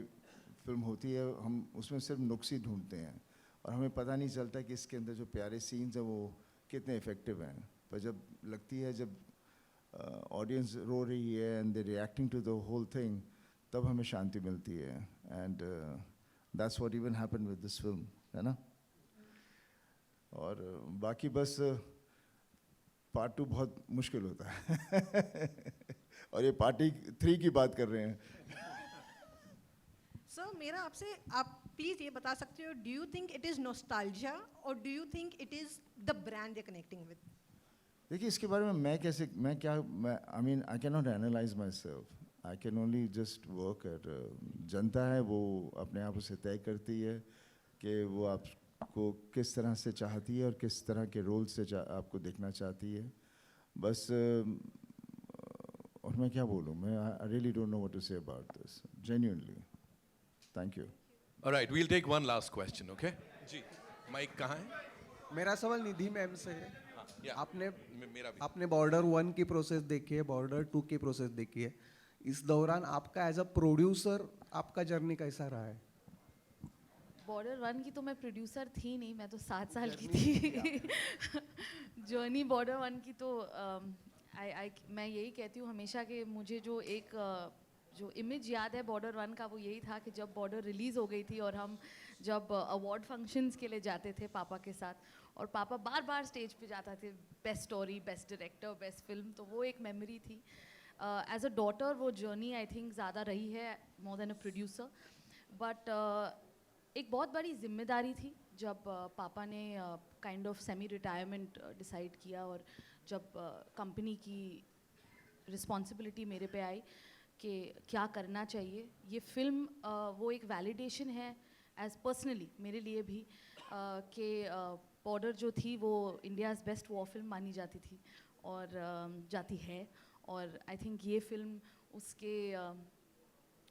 फिल्म होती है, हम उसमें सिर्फ नुक्स ही ढूंढते हैं और हमें पता नहीं चलता कि इसके अंदर जो प्यारे सीन्स हैं वो कितने इफ़ेक्टिव हैं। पर जब लगती है, जब ऑडियंस रो रही है and they reacting to the whole thing, तब हमें शांति मिलती है। And that's what even happened with this film, है ना। और बाकी बस पार्ट 2 बहुत मुश्किल होता है और ये पार्टी 3 की बात कर रहे हैं। सर, मेरा आपसे, आप प्लीज ये बता सकते हो, do you think it is nostalgia और do you think it is the brand they connecting with? देखिए, इसके बारे में मैं I mean I can not analyse myself, I can only just work at. जनता है वो अपने आप उसे तय करती है कि वो आपको किस तरह से चाहती है और किस तरह के रोल से आपको देखना चाहती है। बस और मैं क्या बोलूँ, मैं I really don't know what to say about this, genuinely. Thank you. Alright, we'll take one last question, okay जी। माइक कहाँ है? मेरा सवाल निधि मैम से है। आपने आपने बॉर्डर 1 की प्रोसेस देखी है, बॉर्डर 2 की प्रोसेस देखी है, इस दौरान आपका एज अ प्रोड्यूसर आपका जर्नी कैसा रहा है? बॉर्डर 1 की तो मैं प्रोड्यूसर थी नहीं, मैं तो 7 साल की थी। जर्नी बॉर्डर 1 की तो मैं यही कहती हूँ हमेशा कि मुझे जो जो इमेज याद है बॉर्डर 1 का, वो यही था कि जब बॉर्डर रिलीज़ हो गई थी और हम जब अवार्ड फंक्शंस के लिए जाते थे पापा के साथ, और पापा बार बार स्टेज पे जाता थे, best story, best director, best film, तो वो एक मेमोरी थी। एज अ डॉटर वो जर्नी आई थिंक ज़्यादा रही है मोर देन अ प्रोड्यूसर। बट एक बहुत बड़ी जिम्मेदारी थी जब पापा ने kind of semi retirement decide किया, और जब कंपनी की रिस्पॉन्सिबिलिटी मेरे पे आई कि क्या करना चाहिए। ये फिल्म वो एक वैलिडेशन है एज पर्सनली मेरे लिए भी कि बॉर्डर जो थी वो इंडियाज़ बेस्ट वॉर फिल्म मानी जाती थी और जाती है, और आई थिंक ये फिल्म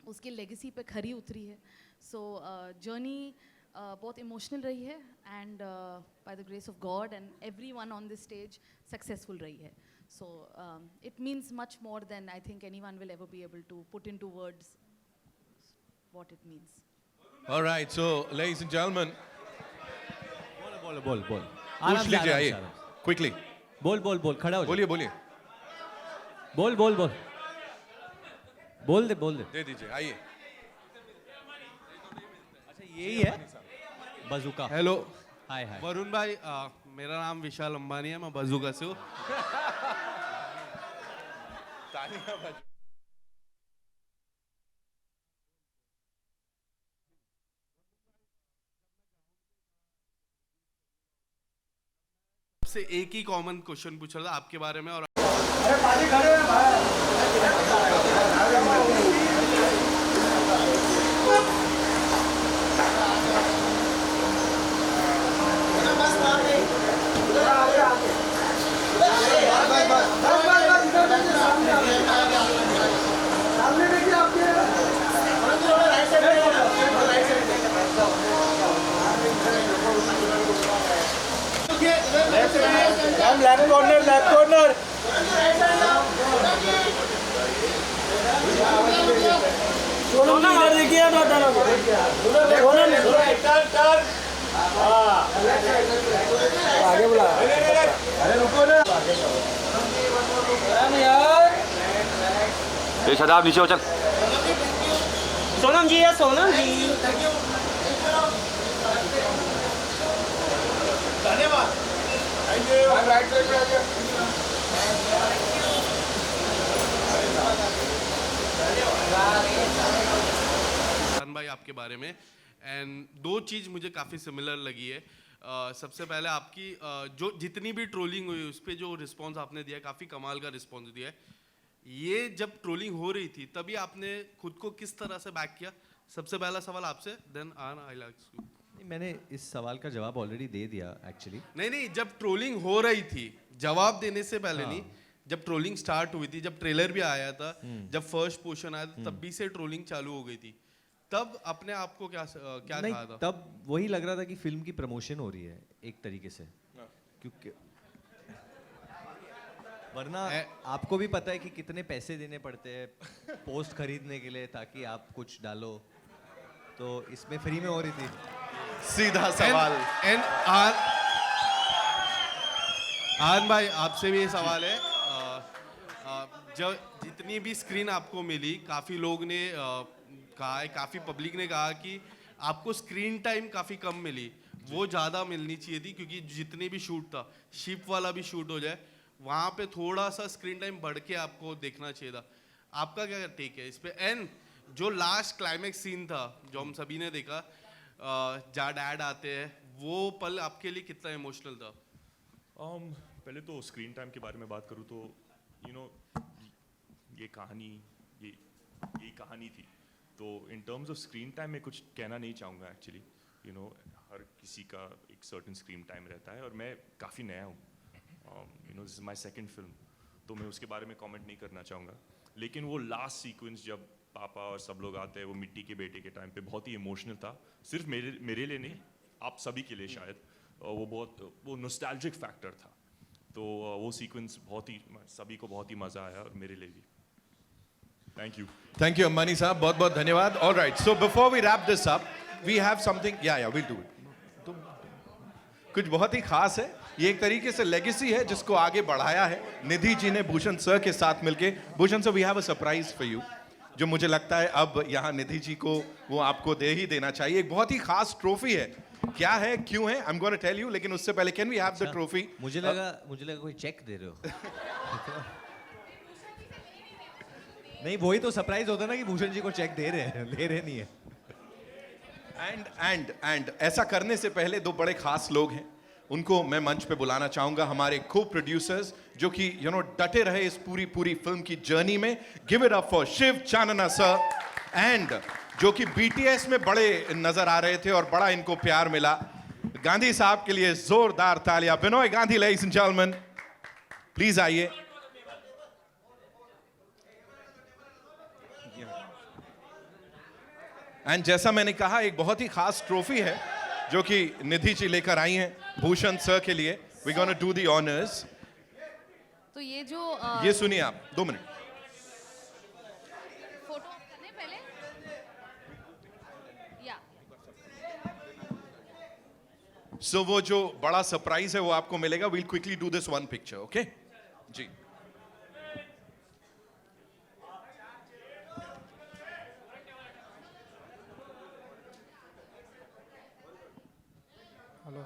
उसके लेगेसी पे खरी उतरी है। सो जर्नी बहुत इमोशनल रही है and by the grace of God and everyone on this stage successful रही है. So it means much more than I think anyone will ever be able to put into words what it means. All right, so ladies and gentlemen, बोल बोल बोल पूछ लीजिए, आइए quickly. बोल बोल बोल खड़ा हो जाओ. बोलिए बोलिए. बोल बोल बोल बोल दे दे दीजिए, आइए. अच्छा यही है बजूका. हेलो. हाय हाय. वरुण भाई, मेरा नाम विशाल अंबानी है, मैं बजूका से हूँ. से एक ही कॉमन क्वेश्चन पूछ रहा था आपके बारे में. और लेफ्ट कॉर्नर. सोना मार देखिए आगे बुला. अरे रुको ना यार. ये शदाब नीचे हो, चल. सोनम जी है, सोनम जी. धन्यवाद. राइट साइड पे आइए. भाई आपके बारे में एंड दो चीज़ मुझे काफ़ी सिमिलर लगी है. सबसे पहले आपकी जो जितनी भी ट्रोलिंग हुई उस पर जो रिस्पॉन्स आपने दिया, काफ़ी कमाल का रिस्पॉन्स दिया है. ये जब ट्रोलिंग हो रही थी तभी आपने खुद को किस तरह से बैक किया? सबसे पहला सवाल आपसे, देन आई लाइक यू. मैंने इस सवाल का जवाब ऑलरेडी दे दिया एक्चुअली. नहीं, जब ट्रोलिंग हो रही थी, जवाब देने से पहले नहीं, जब ट्रोलिंग स्टार्ट हुई थी, जब ट्रेलर भी आया था, जब फर्स्ट पोर्शन आया था, तब भी से ट्रोलिंग चालू हो गई थी. तब अपने आप को क्या कहा था? तब वही लग रहा था कि फिल्म की प्रमोशन हो रही है एक तरीके से, क्योंकि वरना आपको भी पता है कि कितने पैसे देने पड़ते हैं पोस्ट खरीदने के लिए ताकि आप कुछ डालो, तो इसमें फ्री में हो रही थी. सीधा सवाल. आन भाई आपसे भी ये सवाल है. जब जितनी भी स्क्रीन आपको मिली, काफ़ी लोग ने कहा है, काफ़ी पब्लिक ने कहा कि आपको स्क्रीन टाइम काफ़ी कम मिली, वो ज़्यादा मिलनी चाहिए थी, क्योंकि जितने भी शूट था, शिप वाला भी शूट हो जाए, वहाँ पे थोड़ा सा स्क्रीन टाइम बढ़ के आपको देखना चाहिए था. आपका क्या टेक है इस पे? एंड जो लास्ट क्लाइमेक्स सीन था जो हम सभी ने देखा, जहाँ डैड आते हैं, वो पल आपके लिए कितना इमोशनल था? पहले तो स्क्रीन टाइम के बारे में बात करूँ तो ये कहानी थी, तो in terms of screen time में कुछ कहना नहीं चाहूँगा एक्चुअली. हर किसी का एक सर्टेन स्क्रीन टाइम रहता है और मैं काफ़ी नया हूँ. This is my second film, तो मैं उसके बारे में कमेंट नहीं करना चाहूँगा. लेकिन वो लास्ट सीक्वेंस जब पापा और सब लोग आते हैं, वो मिट्टी के बेटे के टाइम पे बहुत ही इमोशनल था. सिर्फ मेरे लिए नहीं, आप सभी के लिए शायद. वो नॉस्टैल्जिक फैक्टर था, तो वो सीक्वेंस सभी को बहुत ही मज़ा आया और मेरे लिए भी. थैंक यू अंबानी साहब, बहुत बहुत धन्यवाद. All right, so before we wrap this up, we have something. Yeah will do it. कुछ बहुत ही खास है. ये एक तरीके से लेगेसी है जिसको आगे बढ़ाया है निधि जी ने भूषण सर के साथ मिलके. Bhushan sir, we have a surprise for you, जो मुझे लगता है अब यहाँ निधि जी को वो आपको दे ही देना चाहिए. एक बहुत ही खास ट्रॉफी है. क्या है, क्यों है, I am gonna tell you, लेकिन उससे पहले can we have the trophy? मुझे लगा कोई चेक दे रहे हो. नहीं, वही तो सरप्राइज होता ना कि भूषण जी को चेक दे रहे नहीं है. एंड ऐसा करने से पहले दो बड़े खास लोग हैं, उनको मैं मंच पे बुलाना चाहूंगा. हमारे को प्रोड्यूसर्स जो कि डटे रहे इस पूरी फिल्म की जर्नी में. Give it up for Shiv Chanana sir, and जो कि BTS में बड़े नजर आ रहे थे और बड़ा इनको प्यार मिला. गांधी साहब के लिए जोरदार तालियां. Binoy Gandhi, ladies and gentleman, please आइए. एंड जैसा मैंने कहा, एक बहुत ही खास ट्रॉफी है जो कि निधि जी लेकर आई हैं भूषण सर के लिए. We're going to do the honors. तो ये जो ये सुनिए आप 2 मिनट. फोटो करने पहले या So वो जो बड़ा सरप्राइज है वो आपको मिलेगा. We'll quickly do this one picture, okay? जी. हेलो.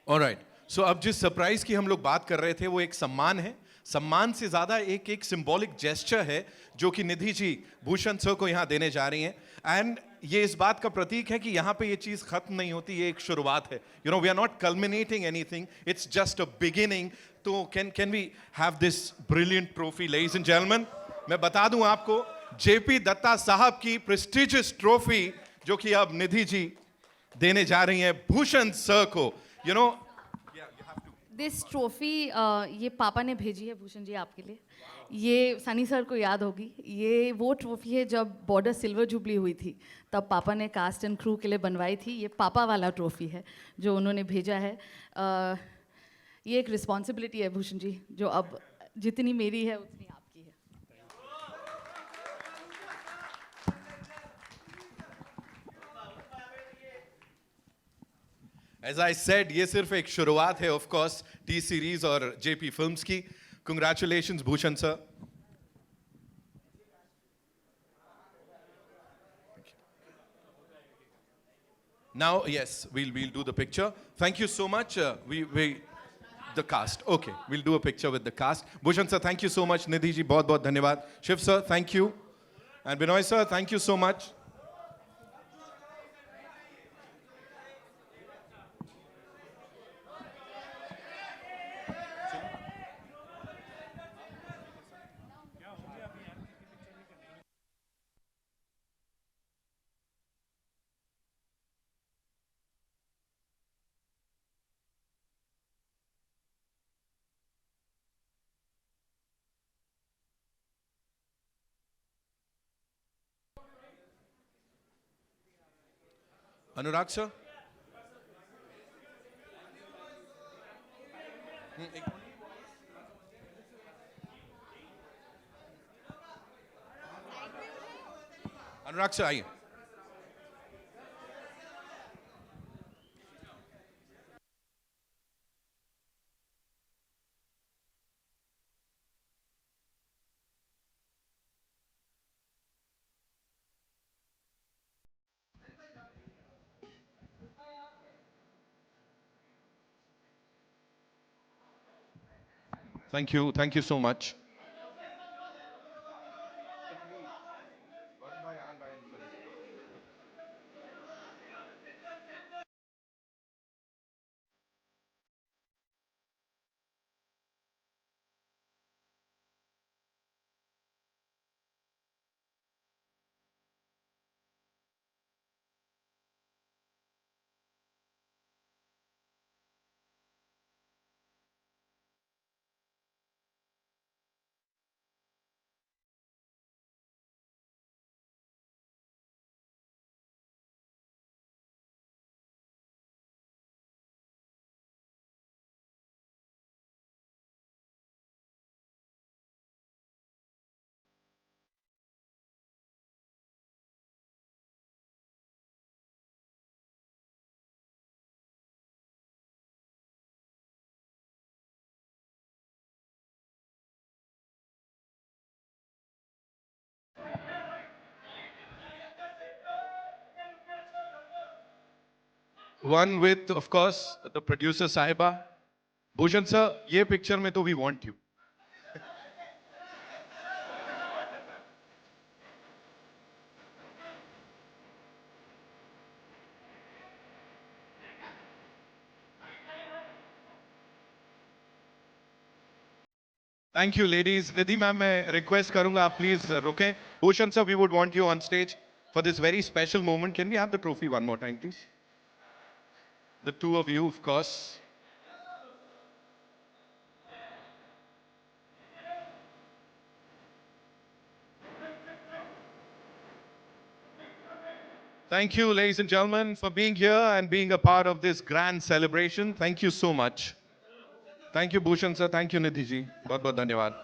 ऑलराइट. सो अब जिस सरप्राइज की हम लोग बात कर रहे थे वो एक सम्मान है. सम्मान से ज्यादा एक सिंबॉलिक जेस्चर है जो कि निधि जी भूषण सर को यहां देने जा रही हैं. एंड ये इस बात का प्रतीक है कि यहां पे ये चीज खत्म नहीं होती, ये एक शुरुआत है. You know we are not culminating anything, it's just a beginning. तो can we have this brilliant trophy ladies and gentleman. मैं बता दूं आपको जेपी दत्ता साहब की प्रेस्टिजियस ट्रॉफी जो कि अब निधि जी देने जा रही हैं भूषण सर को. यू नो दिस ट्रॉफी ये पापा ने भेजी है भूषण जी आपके लिए. ये सनी सर को याद होगी. ये वो ट्रॉफी है जब बॉर्डर सिल्वर जुबली हुई थी तब पापा ने कास्ट एंड क्रू के लिए बनवाई थी. ये पापा वाला ट्रॉफी है जो उन्होंने भेजा है. ये एक रिस्पॉन्सिबिलिटी है भूषण जी जो अब जितनी मेरी है उतनी आपकी है. As I said, ये सिर्फ एक शुरुआत है, of course, टी सीरीज और जेपी फिल्म्स की. Congratulations, Bhushan sir. Now, yes, we'll do the picture. Thank you so much. The cast. Okay, we'll do a picture with the cast. Bhushan sir, thank you so much. Nidhi ji, बहुत बहुत धन्यवाद. Shiv sir, thank you. And Binoy sir, thank you so much. Anurag sir. Anurag sir आइए. Thank you so much. One with, of course, the producer Saiba. Bhushan sir, ये picture में तो we want you. Thank you, ladies. Nidhi ma'am, मैं request करूंगा आप please रुकें. Bhushan sir, we would want you on stage for this very special moment. Can we have the trophy one more time, please? The two of you, of course. Thank you, ladies and gentlemen, for being here and being a part of this grand celebration. Thank you so much. Thank you, Bhushan sir. Thank you, Nidhi ji. बहुत बहुत धन्यवाद.